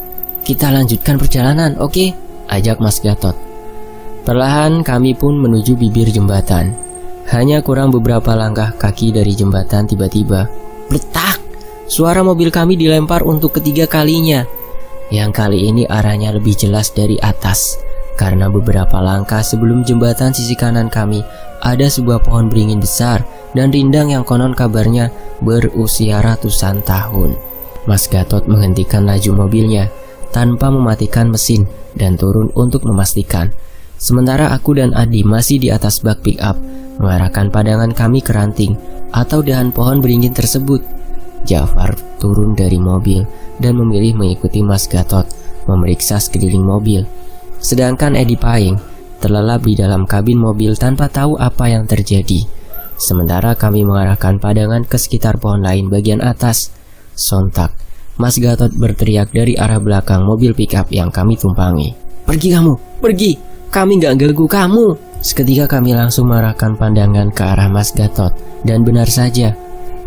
kita lanjutkan perjalanan, oke?" ajak Mas Gatot. Perlahan kami pun menuju bibir jembatan. Hanya kurang beberapa langkah kaki dari jembatan, tiba-tiba bletak, suara mobil kami dilempar untuk ketiga kalinya. Yang kali ini arahnya lebih jelas dari atas, karena beberapa langkah sebelum jembatan sisi kanan kami ada sebuah pohon beringin besar dan rindang yang konon kabarnya berusia ratusan tahun. Mas Gatot menghentikan laju mobilnya tanpa mematikan mesin dan turun untuk memastikan. Sementara aku dan Adi masih di atas bak pick up, mengarahkan pandangan kami ke ranting atau dahan pohon beringin tersebut. Jafar turun dari mobil dan memilih mengikuti Mas Gatot memeriksa sekeliling mobil. Sedangkan Edi Paing terlelap di dalam kabin mobil tanpa tahu apa yang terjadi. Sementara kami mengarahkan pandangan ke sekitar pohon lain bagian atas. Sontak, Mas Gatot berteriak dari arah belakang mobil pickup yang kami tumpangi, "Pergi kamu, pergi, kami gak ganggu kamu." Seketika kami langsung mengarahkan pandangan ke arah Mas Gatot, dan benar saja,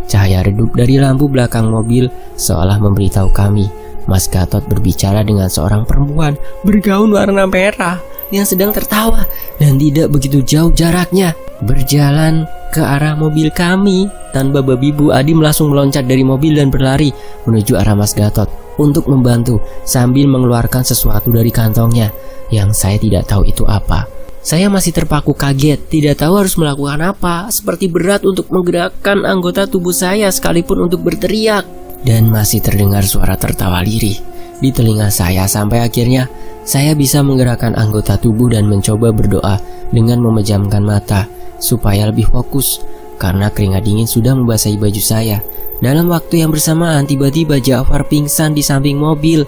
cahaya redup dari lampu belakang mobil seolah memberitahu kami Mas Gatot berbicara dengan seorang perempuan bergaun warna merah yang sedang tertawa dan tidak begitu jauh jaraknya, berjalan ke arah mobil kami. Tanpa babi bu, Adim langsung meloncat dari mobil dan berlari menuju arah Mas Gatot untuk membantu sambil mengeluarkan sesuatu dari kantongnya yang saya tidak tahu itu apa. Saya masih terpaku kaget, tidak tahu harus melakukan apa, seperti berat untuk menggerakkan anggota tubuh saya sekalipun untuk berteriak. Dan masih terdengar suara tertawa lirih di telinga saya sampai akhirnya saya bisa menggerakkan anggota tubuh dan mencoba berdoa dengan memejamkan mata supaya lebih fokus, karena keringat dingin sudah membasahi baju saya. Dalam waktu yang bersamaan tiba-tiba Jafar pingsan di samping mobil.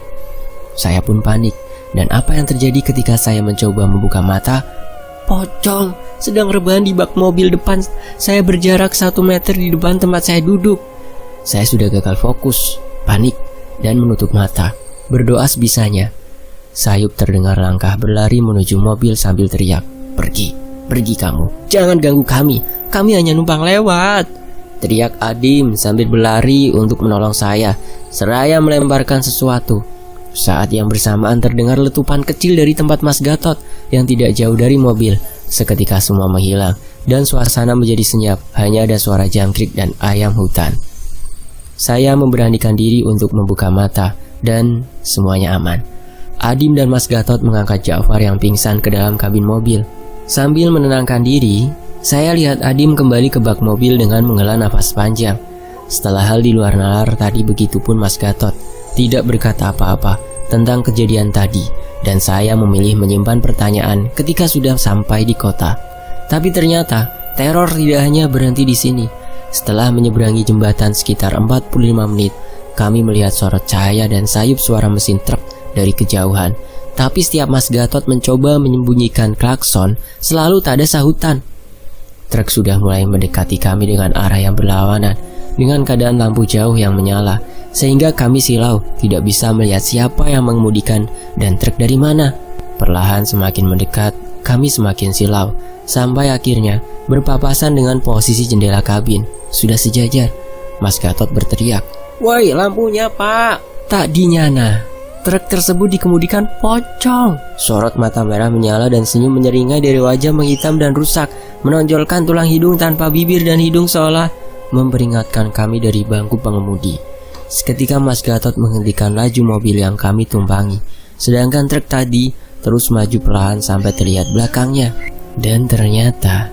Saya pun panik, dan apa yang terjadi ketika saya mencoba membuka mata? Pocong sedang rebahan di bak mobil depan saya berjarak 1 meter di depan tempat saya duduk. Saya sudah gagal fokus, panik, dan menutup mata, berdoa sebisanya. Sayup terdengar langkah berlari menuju mobil sambil teriak, "Pergi, pergi kamu, jangan ganggu kami hanya numpang lewat," teriak Adim sambil berlari untuk menolong saya, seraya melemparkan sesuatu. Saat yang bersamaan terdengar letupan kecil dari tempat Mas Gatot yang tidak jauh dari mobil. Seketika semua menghilang dan suasana menjadi senyap, hanya ada suara jangkrik dan ayam hutan. Saya memberanikan diri untuk membuka mata dan semuanya aman. Adim dan Mas Gatot mengangkat Jafar yang pingsan ke dalam kabin mobil. Sambil menenangkan diri, saya lihat Adim kembali ke bak mobil dengan menghela nafas panjang. Setelah hal di luar nalar tadi, begitupun Mas Gatot tidak berkata apa-apa tentang kejadian tadi, dan saya memilih menyimpan pertanyaan ketika sudah sampai di kota. Tapi ternyata teror tidak hanya berhenti di sini. Setelah menyeberangi jembatan sekitar 45 menit, kami melihat sorot cahaya dan sayup suara mesin truk dari kejauhan. Tapi setiap Mas Gatot mencoba menyembunyikan klakson, selalu tak ada sahutan. Truk sudah mulai mendekati kami dengan arah yang berlawanan, dengan keadaan lampu jauh yang menyala, sehingga kami silau tidak bisa melihat siapa yang mengemudikan dan truk dari mana. Perlahan semakin mendekat, kami semakin silau, sampai akhirnya berpapasan dengan posisi jendela kabin. Sudah sejajar. Mas Gatot berteriak, "Woi, lampunya pak!" Tak dinyana, truk tersebut dikemudikan pocong. Sorot mata merah menyala dan senyum menyeringai dari wajah menghitam dan rusak, menonjolkan tulang hidung tanpa bibir dan hidung seolah memperingatkan kami dari bangku pengemudi. Seketika Mas Gatot menghentikan laju mobil yang kami tumpangi, sedangkan truk tadi terus maju perlahan sampai terlihat belakangnya. Dan ternyata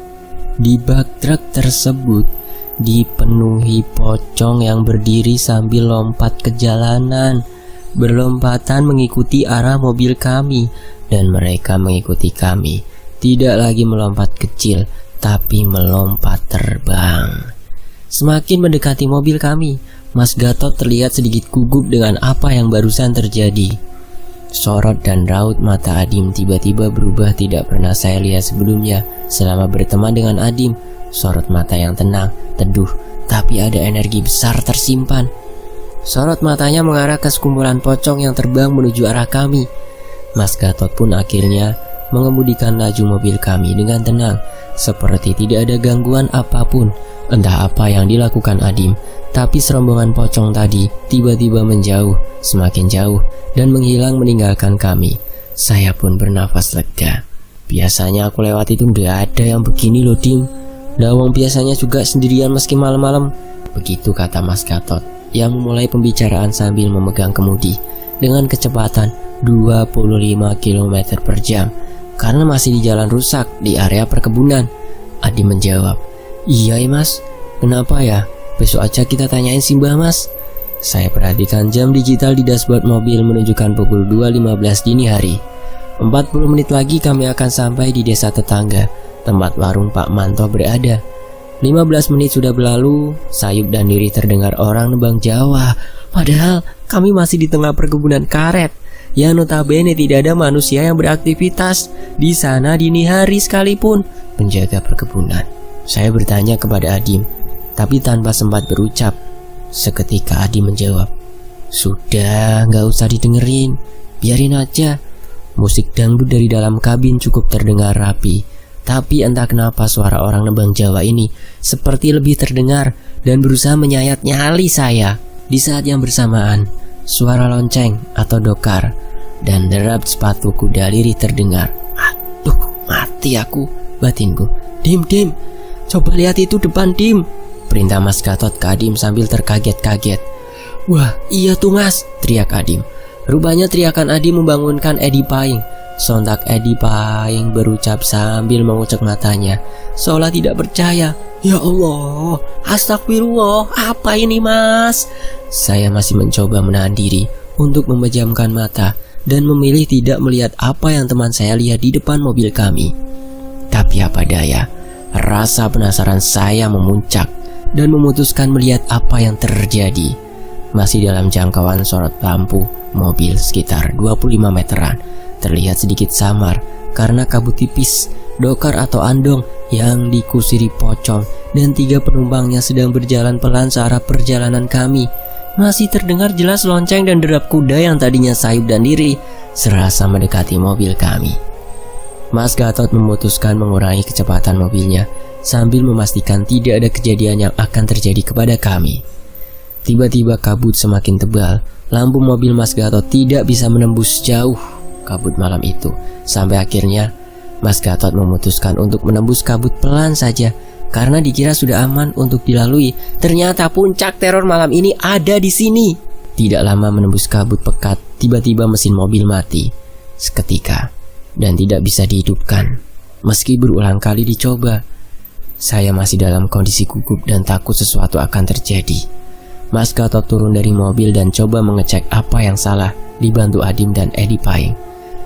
di bak truk tersebut dipenuhi pocong yang berdiri sambil lompat ke jalanan, berlompatan mengikuti arah mobil kami, dan mereka mengikuti kami, tidak lagi melompat kecil, tapi melompat terbang. Semakin mendekati mobil kami, Mas Gatot terlihat sedikit gugup dengan apa yang barusan terjadi. Sorot dan raut mata Adim tiba-tiba berubah tidak pernah saya lihat sebelumnya selama berteman dengan Adim. Sorot mata yang tenang, teduh, tapi ada energi besar tersimpan. Sorot matanya mengarah ke sekumpulan pocong yang terbang menuju arah kami. Mas Gatot pun akhirnya mengemudikan laju mobil kami dengan tenang, seperti tidak ada gangguan apapun. Entah apa yang dilakukan Adim, tapi serombongan pocong tadi tiba-tiba menjauh, semakin jauh, dan menghilang meninggalkan kami. Saya pun bernafas lega. Biasanya aku lewat itu gak ada yang begini loh Dim. Lawang biasanya juga sendirian meski malam-malam. Begitu kata Mas Gatot yang memulai pembicaraan sambil memegang kemudi dengan kecepatan 25 km per jam karena masih di jalan rusak di area perkebunan. Adi menjawab, "Iya Mas, kenapa ya? Besok aja kita tanyain Simbah Mas." Saya perhatikan jam digital di dashboard mobil menunjukkan pukul 2.15 dini hari. 40 menit lagi kami akan sampai di desa tetangga tempat warung Pak Manto berada. 15 menit sudah berlalu, sayup dan diri terdengar orang nembang Jawa. Padahal kami masih di tengah perkebunan karet yang notabene tidak ada manusia yang beraktivitas di sana dini hari sekalipun. Penjaga perkebunan. Saya bertanya kepada Adim, tapi tanpa sempat berucap. Seketika Adim menjawab, "Sudah, gak usah didengerin, biarin aja." Musik dangdut dari dalam kabin cukup terdengar rapi, tapi entah kenapa suara orang nembang Jawa ini seperti lebih terdengar dan berusaha menyayat nyali saya. Di saat yang bersamaan, suara lonceng atau dokar dan derap sepatu kuda lirih terdengar. Aduh, mati aku, batinku. Dim, coba lihat itu depan Dim, perintah Mas Gatot ke Adim sambil terkaget-kaget. Wah, iya tuh Mas, teriak Adim. Rupanya teriakan Adim membangunkan Edi Paing. Sontak Edi Paing berucap sambil mengucek matanya, seolah tidak percaya. Ya Allah, astagfirullah, apa ini Mas? Saya masih mencoba menahan diri untuk memejamkan mata dan memilih tidak melihat apa yang teman saya lihat di depan mobil kami. Tapi apa daya, rasa penasaran saya memuncak dan memutuskan melihat apa yang terjadi. Masih dalam jangkauan sorot lampu mobil sekitar 25 meteran, terlihat sedikit samar karena kabut tipis, dokar atau andong yang dikusiri pocong dan 3 penumpangnya sedang berjalan pelan searah perjalanan kami. Masih terdengar jelas lonceng dan derap kuda yang tadinya sayup dan diri serasa mendekati mobil kami. Mas Gatot memutuskan mengurangi kecepatan mobilnya sambil memastikan tidak ada kejadian yang akan terjadi kepada kami. Tiba-tiba kabut semakin tebal, lampu mobil Mas Gatot tidak bisa menembus jauh kabut malam itu. Sampai akhirnya Mas Gatot memutuskan untuk menembus kabut pelan saja karena dikira sudah aman untuk dilalui. Ternyata puncak teror malam ini ada di sini. Tidak lama menembus kabut pekat, tiba-tiba mesin mobil mati seketika dan tidak bisa dihidupkan. Meski berulang kali dicoba, saya masih dalam kondisi gugup dan takut sesuatu akan terjadi. Mas Gatot turun dari mobil dan coba mengecek apa yang salah, dibantu Adim dan Edi Paing.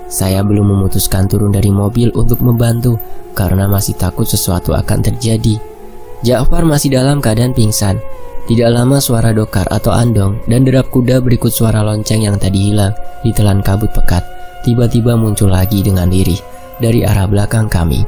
Saya belum memutuskan turun dari mobil untuk membantu karena masih takut sesuatu akan terjadi. Ja'far masih dalam keadaan pingsan. Tidak lama suara dokar atau andong dan derap kuda berikut suara lonceng yang tadi hilang ditelan kabut pekat tiba-tiba muncul lagi dengan lirih dari arah belakang kami.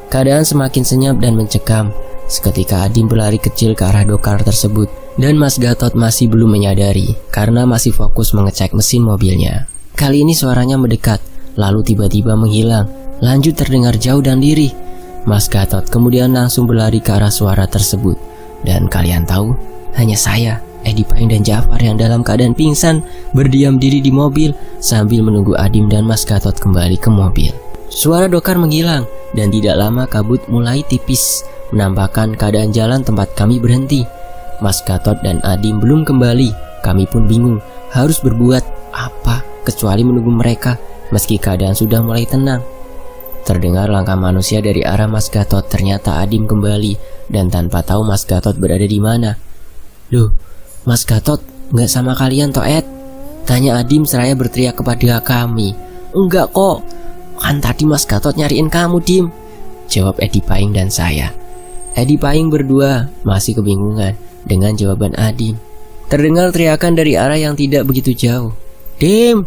Keadaan semakin senyap dan mencekam. Seketika Adim berlari kecil ke arah dokar tersebut dan Mas Gatot masih belum menyadari karena masih fokus mengecek mesin mobilnya. Kali ini suaranya mendekat, lalu tiba-tiba menghilang, lanjut terdengar jauh dan lirih. Mas Gatot kemudian langsung berlari ke arah suara tersebut. Dan kalian tahu, hanya saya, Edi Paing dan Ja'far yang dalam keadaan pingsan berdiam diri di mobil sambil menunggu Adim dan Mas Gatot kembali ke mobil. Suara dokar menghilang dan tidak lama kabut mulai tipis, menampakkan keadaan jalan tempat kami berhenti. Mas Gatot dan Adim belum kembali. Kami pun bingung harus berbuat apa kecuali menunggu mereka meski keadaan sudah mulai tenang. Terdengar langkah manusia dari arah Mas Gatot. Ternyata Adim kembali dan tanpa tahu Mas Gatot berada di mana. Loh, Mas Gatot nggak sama kalian toh Ed? Tanya Adim seraya berteriak kepada kami. Enggak kok, kan tadi Mas Gatot nyariin kamu Dim, jawab Edi Paing dan saya. Edi Paing berdua masih kebingungan dengan jawaban Adim. Terdengar teriakan dari arah yang tidak begitu jauh. Dim,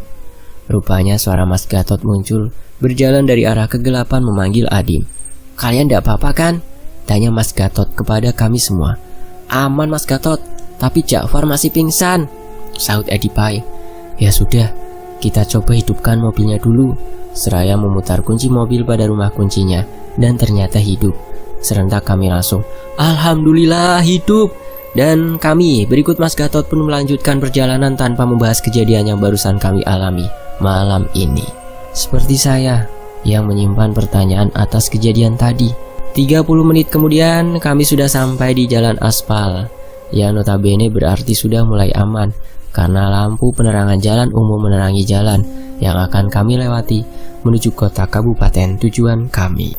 Rupanya suara Mas Gatot muncul, berjalan dari arah kegelapan memanggil Adim. "Kalian tidak apa-apa kan?" tanya Mas Gatot kepada kami semua. "Aman Mas Gatot, tapi Ja'far masih pingsan," sahut Edi Paying. "Ya sudah, kita coba hidupkan mobilnya dulu." Seraya memutar kunci mobil pada rumah kuncinya, dan ternyata hidup. Serentak kami langsung, "Alhamdulillah hidup!" Dan kami berikut Mas Gatot pun melanjutkan perjalanan tanpa membahas kejadian yang barusan kami alami malam ini. Seperti saya yang menyimpan pertanyaan atas kejadian tadi. 30 menit kemudian kami sudah sampai di jalan aspal, yang notabene berarti sudah mulai aman karena lampu penerangan jalan umum menerangi jalan yang akan kami lewati menuju kota kabupaten tujuan kami.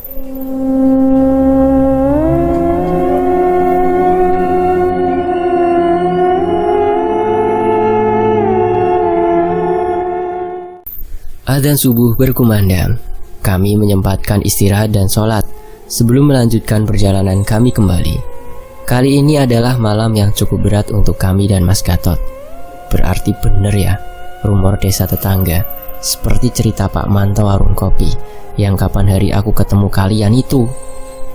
Adzan subuh berkumandang. Kami menyempatkan istirahat dan sholat sebelum melanjutkan perjalanan kami kembali. Kali ini adalah malam yang cukup berat untuk kami dan Mas Gatot. Berarti bener ya, rumor desa tetangga, seperti cerita Pak Manto warung kopi, yang kapan hari aku ketemu kalian itu.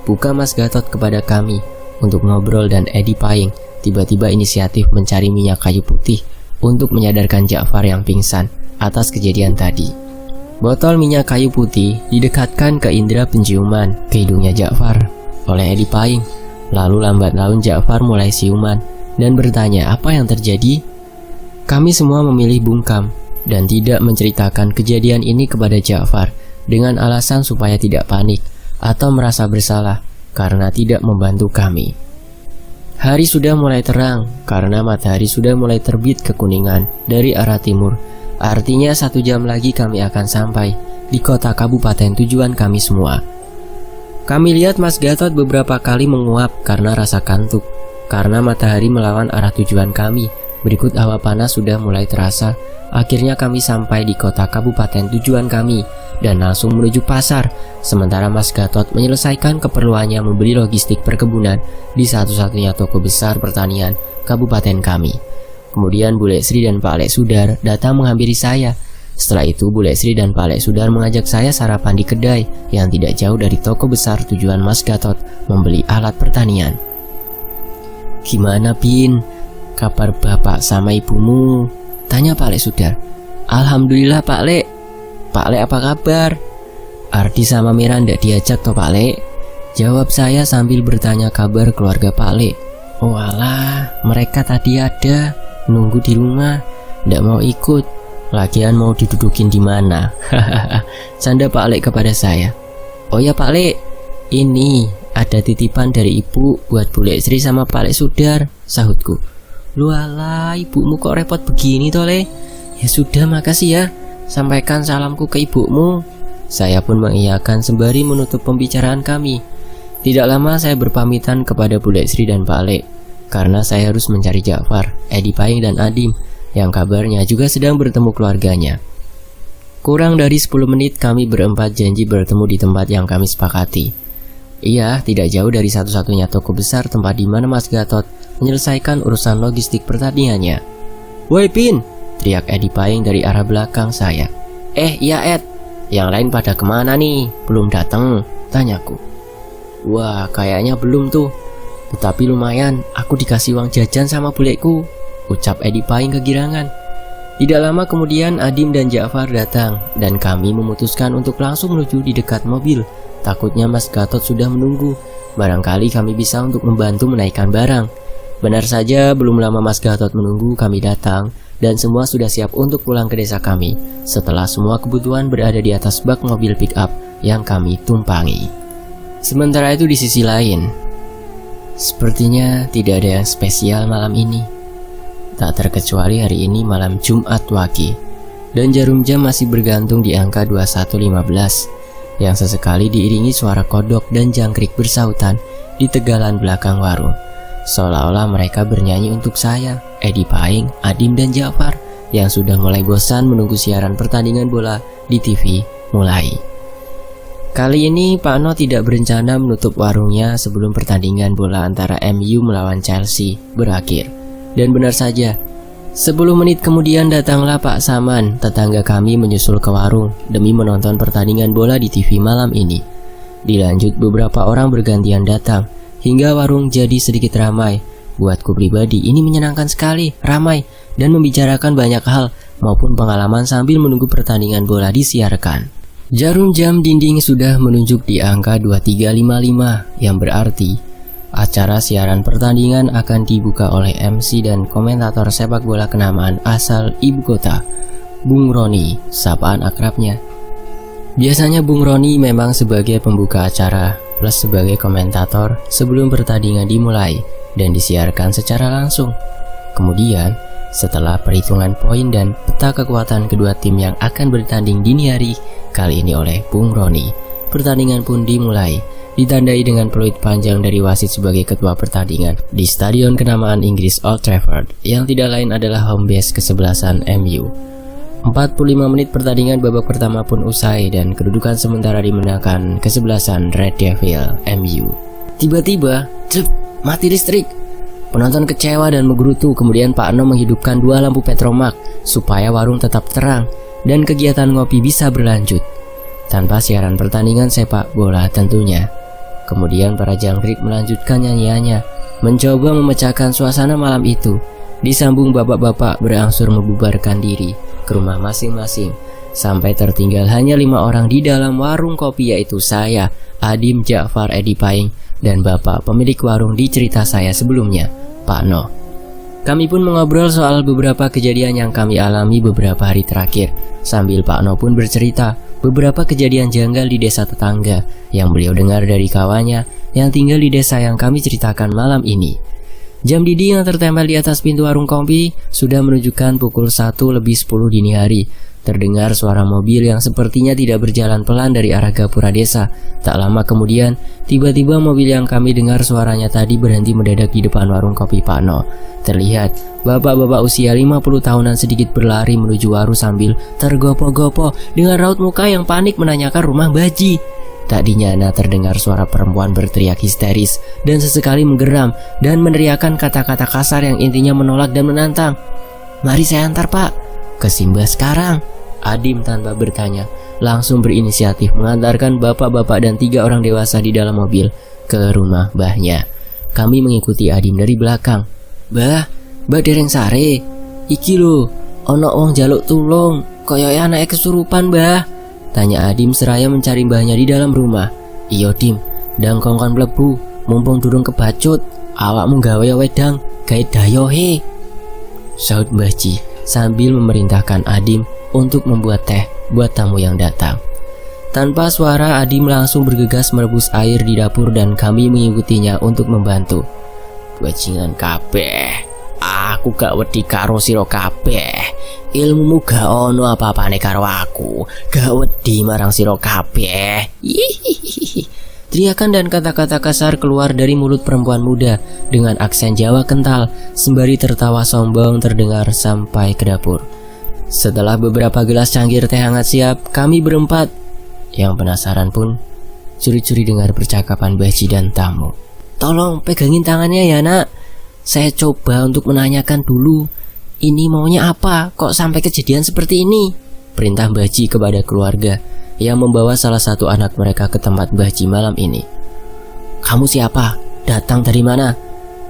Buka Mas Gatot kepada kami untuk ngobrol dan Edi Paying tiba-tiba inisiatif mencari minyak kayu putih untuk menyadarkan Ja'far yang pingsan atas kejadian tadi. Botol minyak kayu putih didekatkan ke indera penciuman ke hidungnya Ja'far oleh Edi Paying. Lalu lambat laun Ja'far mulai siuman dan bertanya apa yang terjadi. Kami semua memilih bungkam dan tidak menceritakan kejadian ini kepada Ja'far dengan alasan supaya tidak panik atau merasa bersalah karena tidak membantu kami. Hari sudah mulai terang karena matahari sudah mulai terbit kekuningan dari arah timur. Artinya 1 jam lagi kami akan sampai di kota kabupaten tujuan kami semua. Kami lihat Mas Gatot beberapa kali menguap karena rasa kantuk. Karena matahari melawan arah tujuan kami, berikut hawa panas sudah mulai terasa. Akhirnya kami sampai di kota kabupaten tujuan kami dan langsung menuju pasar. Sementara Mas Gatot menyelesaikan keperluannya membeli logistik perkebunan di satu-satunya toko besar pertanian kabupaten kami. Kemudian Bule Sri dan Pak Lek Sudar datang menghampiri saya. Setelah itu Bule Sri dan Pak Lek Sudar mengajak saya sarapan di kedai yang tidak jauh dari toko besar tujuan Mas Gatot membeli alat pertanian. "Gimana Pin? Kabar bapak sama ibumu?" tanya Pak Lek Sudar. "Alhamdulillah Pak Lek." "Pak Lek apa kabar? Ardi sama Mira ndak diajak toh Pak Lek?" jawab saya sambil bertanya kabar keluarga Pak Lek. "Oh alah, mereka tadi ada nunggu di rumah, ndak mau ikut. Lagian mau didudukin di mana?" Canda Pak Lek kepada saya. "Oh ya Pak Lek, ini ada titipan dari ibu buat Bule Sri sama Pak Lek Sudar," sahutku. "Lu alah, ibumu kok repot begini toh Le?" "Ya sudah, makasih ya. Sampaikan salamku ke ibumu." Saya pun mengiyakan sembari menutup pembicaraan kami. Tidak lama saya berpamitan kepada Bule Sri dan Pak Lek karena saya harus mencari Ja'far, Edi Paying dan Adim yang kabarnya juga sedang bertemu keluarganya. Kurang dari 10 menit kami berempat janji bertemu di tempat yang kami sepakati. Iya, tidak jauh dari satu-satunya toko besar tempat di mana Mas Gatot menyelesaikan urusan logistik pertaniannya. "Woi Pin!" teriak Edi Paying dari arah belakang saya. Iya Ed, yang lain pada kemana nih? Belum datang?" tanyaku. "Wah, kayaknya belum tuh. Tetapi lumayan, aku dikasih uang jajan sama bulekku," ucap Edi Paying kegirangan. Tidak lama kemudian Adim dan Ja'far datang dan kami memutuskan untuk langsung menuju di dekat mobil. Takutnya Mas Gatot sudah menunggu. Barangkali kami bisa untuk membantu menaikkan barang. Benar saja, belum lama Mas Gatot menunggu kami datang dan semua sudah siap untuk pulang ke desa kami setelah semua kebutuhan berada di atas bak mobil pick up yang kami tumpangi. Sementara itu di sisi lain, sepertinya tidak ada yang spesial malam ini. Tak terkecuali hari ini malam Jumat Wage dan jarum jam masih bergantung di angka 21.15 yang sesekali diiringi suara kodok dan jangkrik bersautan di tegalan belakang warung. Seolah-olah mereka bernyanyi untuk saya, Edi Paying, Adim dan Ja'far yang sudah mulai bosan menunggu siaran pertandingan bola di TV mulai. Kali ini Pak No tidak berencana menutup warungnya sebelum pertandingan bola antara MU melawan Chelsea berakhir. Dan benar saja, 10 menit kemudian datanglah Pak Saman, tetangga kami menyusul ke warung demi menonton pertandingan bola di TV malam ini. Dilanjut beberapa orang bergantian datang, hingga warung jadi sedikit ramai. Buatku pribadi ini menyenangkan sekali, ramai, dan membicarakan banyak hal maupun pengalaman sambil menunggu pertandingan bola disiarkan. Jarum jam dinding sudah menunjuk di angka 23.55 yang berarti acara siaran pertandingan akan dibuka oleh MC dan komentator sepak bola kenamaan asal ibu kota, Bung Roni, sapaan akrabnya. Biasanya Bung Roni memang sebagai pembuka acara plus sebagai komentator sebelum pertandingan dimulai dan disiarkan secara langsung. Kemudian, setelah perhitungan poin dan peta kekuatan kedua tim yang akan bertanding dini hari kali ini oleh Bung Roni, pertandingan pun dimulai, ditandai dengan peluit panjang dari wasit sebagai ketua pertandingan di stadion kenamaan Inggris Old Trafford yang tidak lain adalah home base kesebelasan MU. 45 menit pertandingan babak pertama pun usai dan kedudukan sementara dimenangkan kesebelasan Red Devil MU. Tiba-tiba, mati listrik. Penonton kecewa dan menggerutu, kemudian Pak No menghidupkan 2 lampu petromak supaya warung tetap terang dan kegiatan ngopi bisa berlanjut tanpa siaran pertandingan sepak bola tentunya. Kemudian para jangkrik melanjutkan nyanyiannya, mencoba memecahkan suasana malam itu. Disambung bapak-bapak berangsur membubarkan diri ke rumah masing-masing, sampai tertinggal hanya 5 orang di dalam warung kopi, yaitu saya, Adim Ja'far Edi Paing, dan bapak pemilik warung di cerita saya sebelumnya, Pak No. Kami pun mengobrol soal beberapa kejadian yang kami alami beberapa hari terakhir, sambil Pak No pun bercerita beberapa kejadian janggal di desa tetangga yang beliau dengar dari kawannya yang tinggal di desa yang kami ceritakan malam ini. Jam dinding yang tertempel di atas pintu warung kopi sudah menunjukkan pukul 1:10 dini hari. Terdengar suara mobil yang sepertinya tidak berjalan pelan dari arah gapura desa. Tak lama kemudian, tiba-tiba mobil yang kami dengar suaranya tadi berhenti mendadak di depan warung kopi Pak No. Terlihat bapak-bapak usia 50 tahunan sedikit berlari menuju warung sambil tergopoh-gopoh dengan raut muka yang panik menanyakan rumah Baji. Tak dinyana terdengar suara perempuan berteriak histeris dan sesekali menggeram dan meneriakkan kata-kata kasar yang intinya menolak dan menantang. "Mari saya antar Pak, ke Simba sekarang." Adim tanpa bertanya langsung berinisiatif mengantarkan bapak-bapak dan 3 orang dewasa di dalam mobil ke rumah mbahnya. Kami mengikuti Adim dari belakang. Mbah dereng sare. Iki lho, ono wong jaluk tulung, koyoke anake kesurupan, Mbah. Tanya Adim seraya mencari mbahnya di dalam rumah. "Iyo Dim, ndang kongkon mlebu, mumpung durung kebacut. Awakmu gawe wedang, gawe dayohe," saut Mbah Ji sambil memerintahkan Adim untuk membuat teh buat tamu yang datang. Tanpa suara, Adim langsung bergegas merebus air di dapur dan kami mengikutinya untuk membantu. "Bajingan kabeh, aku gak wedi karo sira kabeh. Ilmumu gak ono apa-apane karo aku. Gak wedi marang sira kabeh." Teriakan dan kata-kata kasar keluar dari mulut perempuan muda dengan aksen Jawa kental, sembari tertawa sombong terdengar sampai ke dapur. Setelah beberapa gelas cangkir teh hangat siap, kami berempat yang penasaran pun curi-curi dengar percakapan Baji dan tamu. "Tolong pegangin tangannya ya nak, saya coba untuk menanyakan dulu, ini maunya apa kok sampai kejadian seperti ini?" Perintah Baji kepada keluarga yang membawa salah satu anak mereka ke tempat Baji malam ini. "Kamu siapa? Datang dari mana?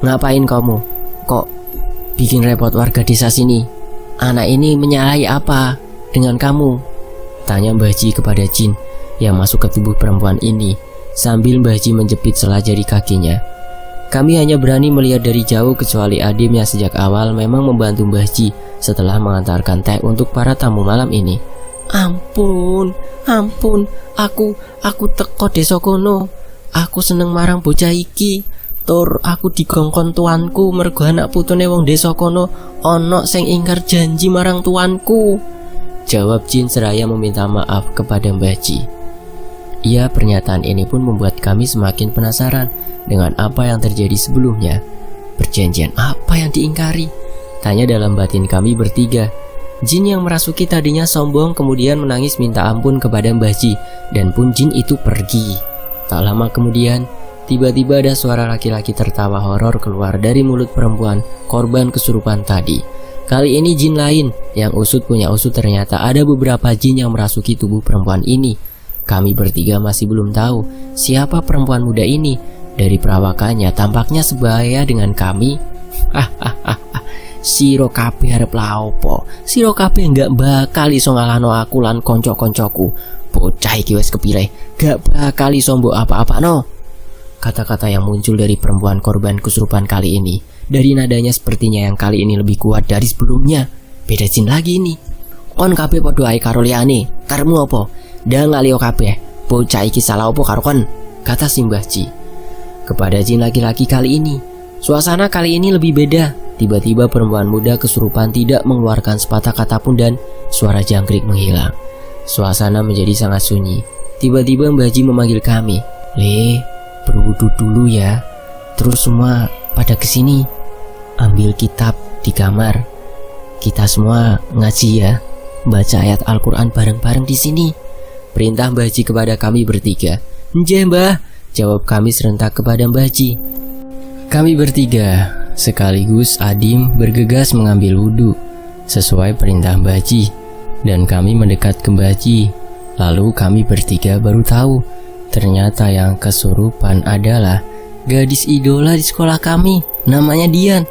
Ngapain kamu? Kok bikin repot warga desa sini? Anak ini menyalahi apa dengan kamu?" tanya Mbah Ji kepada Jin yang masuk ke tubuh perempuan ini sambil Mbah Ji menjepit sela jari kakinya. Kami hanya berani melihat dari jauh kecuali Adim yang sejak awal memang membantu Mbah Ji setelah mengantarkan teh untuk para tamu malam ini. Ampun, aku teko desa kono. Aku seneng marang bocah iki. Tur aku digongkon tuanku mergo anak putune wong desa kono ono sing ingkar janji marang tuanku, jawab Jin seraya meminta maaf kepada Mbah Ji. Ya, pernyataan ini pun membuat kami semakin penasaran dengan apa yang terjadi sebelumnya. Perjanjian apa yang diingkari? Tanya dalam batin kami bertiga. Jin yang merasuki tadinya sombong kemudian menangis minta ampun kepada Mbah Ji dan pun Jin itu pergi. Tak lama kemudian tiba-tiba ada suara laki-laki tertawa horor keluar dari mulut perempuan korban kesurupan tadi. Kali ini jin lain. Yang usut punya usut, ternyata ada beberapa jin yang merasuki tubuh perempuan ini. Kami bertiga masih belum tahu siapa perempuan muda ini. Dari perawakannya tampaknya sebaya dengan kami. Siro kabeh arep laopo? Siro kabeh gak bakal iso ngalahno aku lan konco-koncoku. Bocah iki wis kepilih, gak bakal iso mbok apa-apano. Kata-kata yang muncul dari perempuan korban kesurupan kali ini, dari nadanya sepertinya yang kali ini lebih kuat dari sebelumnya. Beda jin lagi ini. Kon kabeh padha ae karo liyane. Karepmu apa? Ndang ngalio kabeh. Bocah iki salah apa karo kon? Kata Simbah Ji kepada jin laki-laki kali ini. Suasana kali ini lebih beda. Tiba-tiba perempuan muda kesurupan tidak mengeluarkan sepatah kata pun dan suara jangkrik menghilang. Suasana menjadi sangat sunyi. Tiba-tiba Mbah Ji memanggil kami. "Le, berwudu dulu ya. Terus semua pada kesini. Ambil kitab di kamar. Kita semua ngaji ya. Baca ayat Al-Quran bareng-bareng di sini." Perintah Mbah Ji kepada kami bertiga. "Nggih, Mbah," jawab kami serentak kepada Mbah Ji. Kami bertiga sekaligus Adim bergegas mengambil wudhu sesuai perintah Mbah Ji, dan kami mendekat ke Mbah Ji. Lalu kami bertiga baru tahu ternyata yang kesurupan adalah gadis idola di sekolah kami, namanya Dian.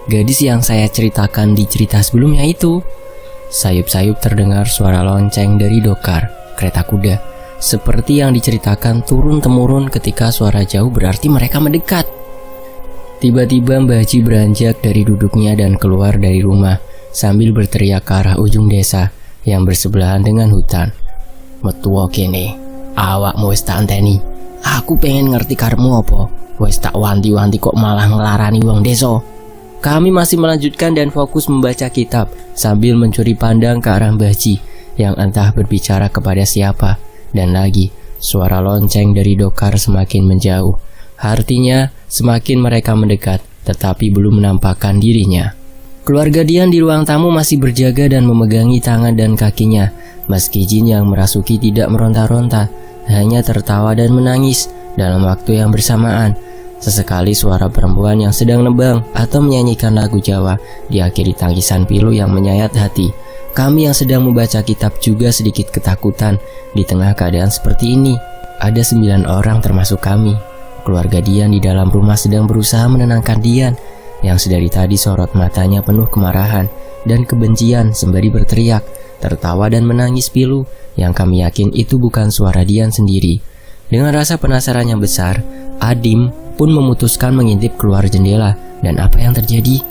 Gadis yang saya ceritakan di cerita sebelumnya itu. Sayup-sayup terdengar suara lonceng dari dokar kereta kuda, seperti yang diceritakan turun-temurun. Ketika suara jauh berarti mereka mendekat. Tiba-tiba Mbah Ji beranjak dari duduknya dan keluar dari rumah sambil berteriak ke arah ujung desa yang bersebelahan dengan hutan. "Metu kene, awakmu wis tak anteni. Aku pengen ngerti karepmu apa. Wis tak wanti-wanti kok malah ngelarani wong desa." Kami masih melanjutkan dan fokus membaca kitab sambil mencuri pandang ke arah Mbah Ji yang entah berbicara kepada siapa. Dan lagi, suara lonceng dari dokar semakin menjauh. Artinya, semakin mereka mendekat, tetapi belum menampakkan dirinya. Keluarga Dian di ruang tamu masih berjaga dan memegangi tangan dan kakinya. Meski jin yang merasuki tidak meronta-ronta, hanya tertawa dan menangis dalam waktu yang bersamaan. Sesekali suara perempuan yang sedang nebang atau menyanyikan lagu Jawa diakhiri tangisan pilu yang menyayat hati. Kami yang sedang membaca kitab juga sedikit ketakutan di tengah keadaan seperti ini. Ada 9 orang termasuk kami. Keluarga Dian di dalam rumah sedang berusaha menenangkan Dian yang sedari tadi sorot matanya penuh kemarahan dan kebencian sembari berteriak, tertawa dan menangis pilu yang kami yakin itu bukan suara Dian sendiri. Dengan rasa penasaran yang besar, Adim pun memutuskan mengintip keluar jendela. Dan apa yang terjadi?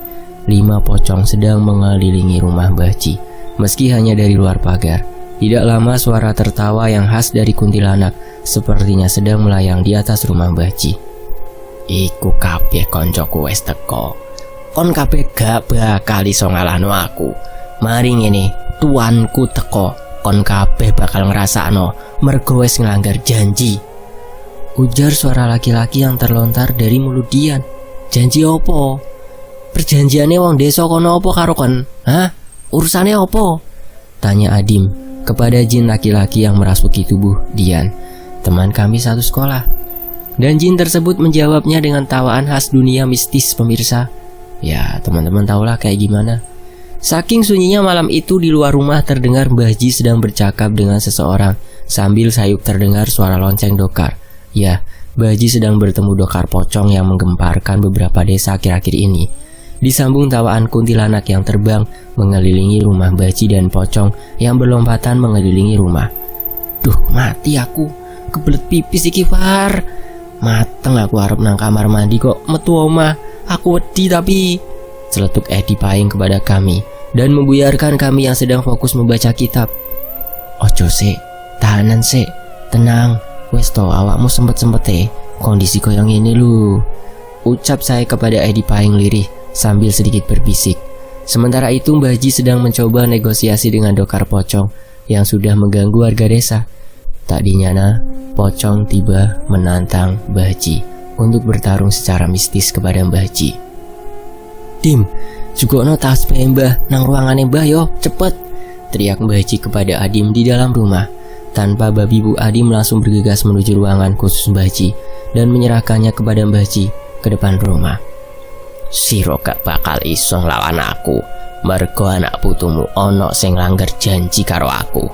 5 pocong sedang mengelilingi rumah Mbah Ji, meski hanya dari luar pagar. Tidak lama suara tertawa yang khas dari kuntilanak sepertinya sedang melayang di atas rumah Mbah Ji. "Iku kabeh koncoku wis teko. Kon kabeh gak bakal iso ngalahno aku. Mari ngene, tuanku teko. Kon kabeh bakal ngrasakno mergo wis nglanggar janji." Ujar suara laki-laki yang terlontar dari mulut Dian. "Janji opo? Perjanjiane wong desa kono opo karo kon? Hah? Urusane opo?" tanya Adim kepada jin laki-laki yang merasuki tubuh Dian, teman kami satu sekolah. Dan jin tersebut menjawabnya dengan tawaan khas dunia mistis pemirsa. Ya, teman-teman tahulah kayak gimana. Saking sunyinya malam itu, di luar rumah terdengar Mbah Ji sedang bercakap dengan seseorang sambil sayup terdengar suara lonceng dokar. Ya, Mbah Ji sedang bertemu dokar pocong yang menggemparkan beberapa desa akhir-akhir ini. Disambung tawaan kuntilanak yang terbang mengelilingi rumah Mbah Ji dan pocong yang berlompatan mengelilingi rumah. "Duh, mati aku. Kebelet pipis iki, Far. Mateng aku arep nang kamar mandi kok metu omah. Aku wedi tapi," celetuk Edi Paing kepada kami dan membuyarkan kami yang sedang fokus membaca kitab. "Ojo sik, tahanan sik, tenang. Wes to awakmu sempet-sempete kondisi koyong ini lu," ucap saya kepada Edi Paing lirih sambil sedikit berbisik. Sementara itu Mbah Ji sedang mencoba negosiasi dengan dokar pocong yang sudah mengganggu warga desa. Tak dinyana, pocong tiba menantang Mbah Ji untuk bertarung secara mistis kepada Mbah Ji. "Dim, jugokno tas Mbah nang ruangane Mbah yo, cepet," teriak Mbah Ji kepada Adim di dalam rumah. Tanpa babi Bu, Adim langsung bergegas menuju ruangan khusus Mbah Ji dan menyerahkannya kepada Mbah Ji ke depan rumah. Sira gak bakal iso nglawan aku. Mergo anak putumu ono sing langgar janji karo aku.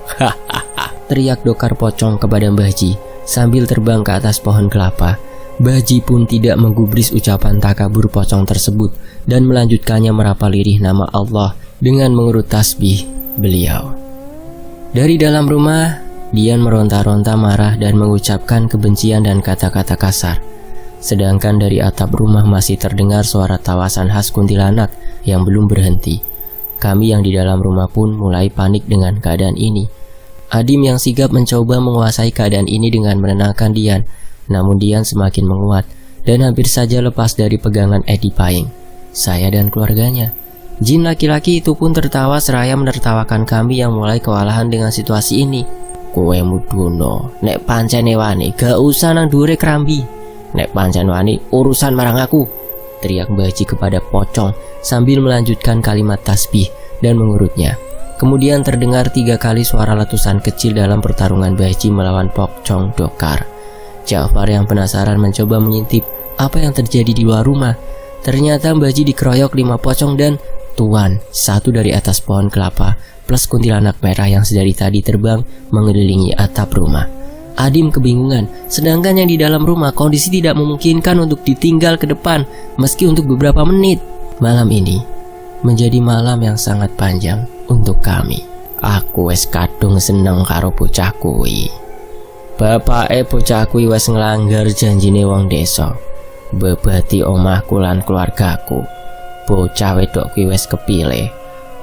Teriak Dokar Pocong kepada Mbah Ji sambil terbang ke atas pohon kelapa. Mbah Ji pun tidak menggubris ucapan takabur pocong tersebut dan melanjutkannya merapal lirih nama Allah dengan mengurut tasbih beliau. Dari dalam rumah, Dian meronta-ronta marah dan mengucapkan kebencian dan kata-kata kasar. Sedangkan dari atap rumah masih terdengar suara tawasan khas kuntilanak yang belum berhenti. Kami yang di dalam rumah pun mulai panik dengan keadaan ini. Adim yang sigap mencoba menguasai keadaan ini dengan menenangkan Dian, namun Dian semakin menguat dan hampir saja lepas dari pegangan Edi Paing, saya dan keluarganya. Jin laki-laki itu pun tertawa seraya menertawakan kami yang mulai kewalahan dengan situasi ini. Kowe mudono, nek pancen wani gak usah nang dhuwure krambi. Nek pancen wani urusan marang aku, teriak Mbah Ji kepada pocong sambil melanjutkan kalimat tasbih dan mengurutnya. Kemudian terdengar 3 kali suara letusan kecil dalam pertarungan Mbah Ji melawan pocong Dokar. Ja'far yang penasaran mencoba mengintip apa yang terjadi di luar rumah. Ternyata Mbah Ji dikeroyok 5 pocong dan Tuan, 1 dari atas pohon kelapa plus kuntilanak merah yang sedari tadi terbang mengelilingi atap rumah. Adim kebingungan, sedangkan yang di dalam rumah kondisi tidak memungkinkan untuk ditinggal ke depan meski untuk beberapa menit. Malam ini menjadi malam yang sangat panjang untuk kami. Aku wes kadung seneng karo bocah kuwi. Bapake bocah kuwi wes nglanggar janjine wong desa. Bebati omahku lan keluargaku. Bocah wedok kuwi wes kepilih.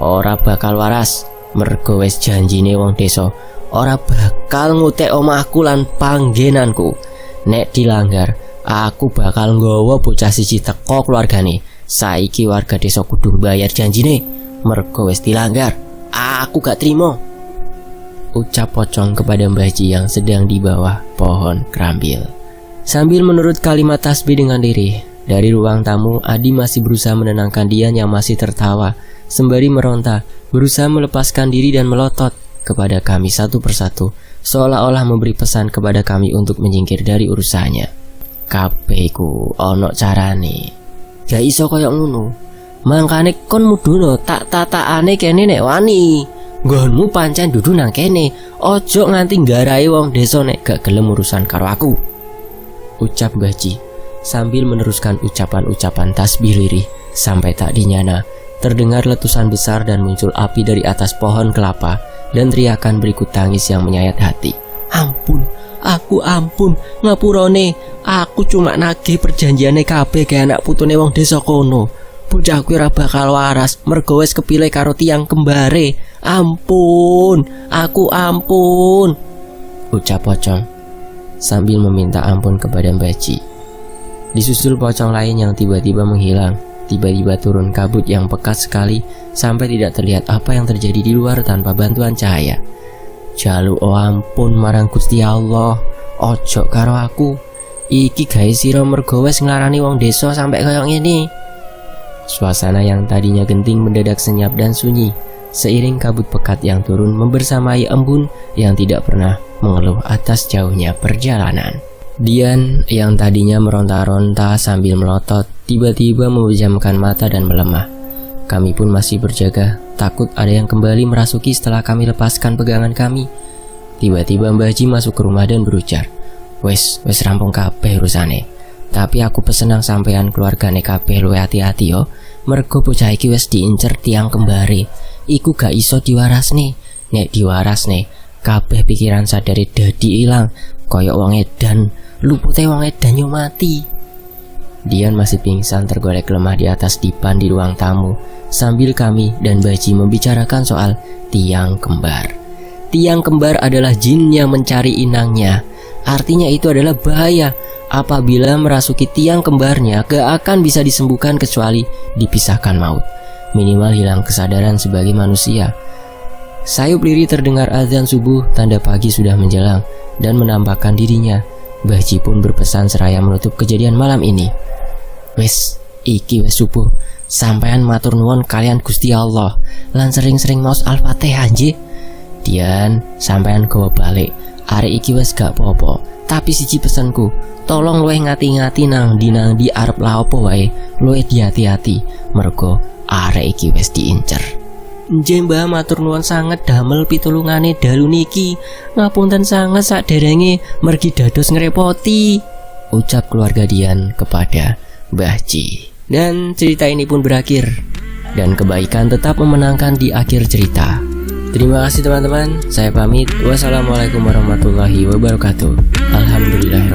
Ora bakal waras mergo wes janjine wong desa. Ora bakal ngutek omahku lan panggenanku. Nek dilanggar, aku bakal nggawa bocah siji teko keluargane. Saiki warga desa kudu bayar janjine. Mergo wis dilanggar, aku gak trimo. Ucap pocong kepada Mbah Ji yang sedang di bawah pohon kerambil. Sambil menurut kalimat tasbih dengan lirih. Dari ruang tamu, Adi masih berusaha menenangkan Dian yang masih tertawa sembari meronta, berusaha melepaskan diri dan melotot kepada kami satu persatu, seolah-olah memberi pesan kepada kami untuk menyingkir dari urusannya. Kabehku ono carane. Gak iso koyok ngono. Mangkane kon mudono tak tatakane kene nek wani. Nggonmu pancen dudu nang kene. Ojo nganti nggarai wong desa nek gak gelem urusan karo aku. Ucap Mbah Ji sambil meneruskan ucapan-ucapan tasbih lirih sampai tak dinyana terdengar letusan besar dan muncul api dari atas pohon kelapa dan teriakan berikut tangis yang menyayat hati. Ampun, aku ampun, ngapurone, aku cuma nagih perjanjiane kabeh ke anak putune wong desa kono. Bocah kuwi ora bakal waras mergo wis kepilih karo tiyang kembare. Ampun, aku ampun, ucap pocong sambil meminta ampun kepada Mbah Ji. Disusul pocong lain yang tiba-tiba menghilang. Tiba-tiba turun kabut yang pekat sekali sampai tidak terlihat apa yang terjadi di luar tanpa bantuan cahaya. Jalu oh ampun marang Gusti Allah, ojo karo aku. Iki gawe sira mergo wis nglarani wong desa sampai kaya ngene. Suasana yang tadinya genting mendadak senyap dan sunyi seiring kabut pekat yang turun membersamai embun yang tidak pernah mengeluh atas jauhnya perjalanan. Dian yang tadinya meronta-ronta sambil melotot tiba-tiba memejamkan mata dan melemah. Kami pun masih berjaga, takut ada yang kembali merasuki setelah kami lepaskan pegangan kami. Tiba-tiba Mbah Ji masuk ke rumah dan berujar, Wes rampung kabeh urusane. Tapi aku pesenang sampean keluargane kabeh luwih hati-hati yo. Mergo bocah iki wis diincer tiang kembare. Iku gak iso diwarasne. Nek diwarasne, kabeh pikiran sadare dadi ilang, koyok wong edan. Lupute wong edan yo mati. Dian masih pingsan tergolek lemah di atas dipan di ruang tamu sambil kami dan Mbah Ji membicarakan soal tiang kembar. Tiang kembar adalah jin yang mencari inangnya. Artinya itu adalah bahaya. Apabila merasuki tiang kembarnya gak akan bisa disembuhkan kecuali dipisahkan maut. Minimal hilang kesadaran sebagai manusia. Sayup lirih terdengar azan subuh, tanda pagi sudah menjelang dan menampakkan dirinya. Mbah Ji pun berpesan seraya menutup kejadian malam ini. Wes, iki wes subuh. Sampean matur nuwun kalian Gusti Allah. Lan sering-sering maos Al-Fatihah nggih. Dian, sampean gowo balik. Arek iki wes gak apa-apa. Tapi siji pesanku, tolong luwih ngati-ngati nang di arep la opo wae, luwih hati-hati mergo arek iki wis diincer. Nggih Mbah, matur nuwun sanget damel pitulungane dalu niki. Ngapunten sanget saderenge mergi dados ngrepoti, ucap keluarga Dian kepada Mbah Ji. Dan cerita ini pun berakhir dan kebaikan tetap memenangkan di akhir cerita. Terima kasih teman-teman, saya pamit. Wassalamualaikum warahmatullahi wabarakatuh. Alhamdulillah.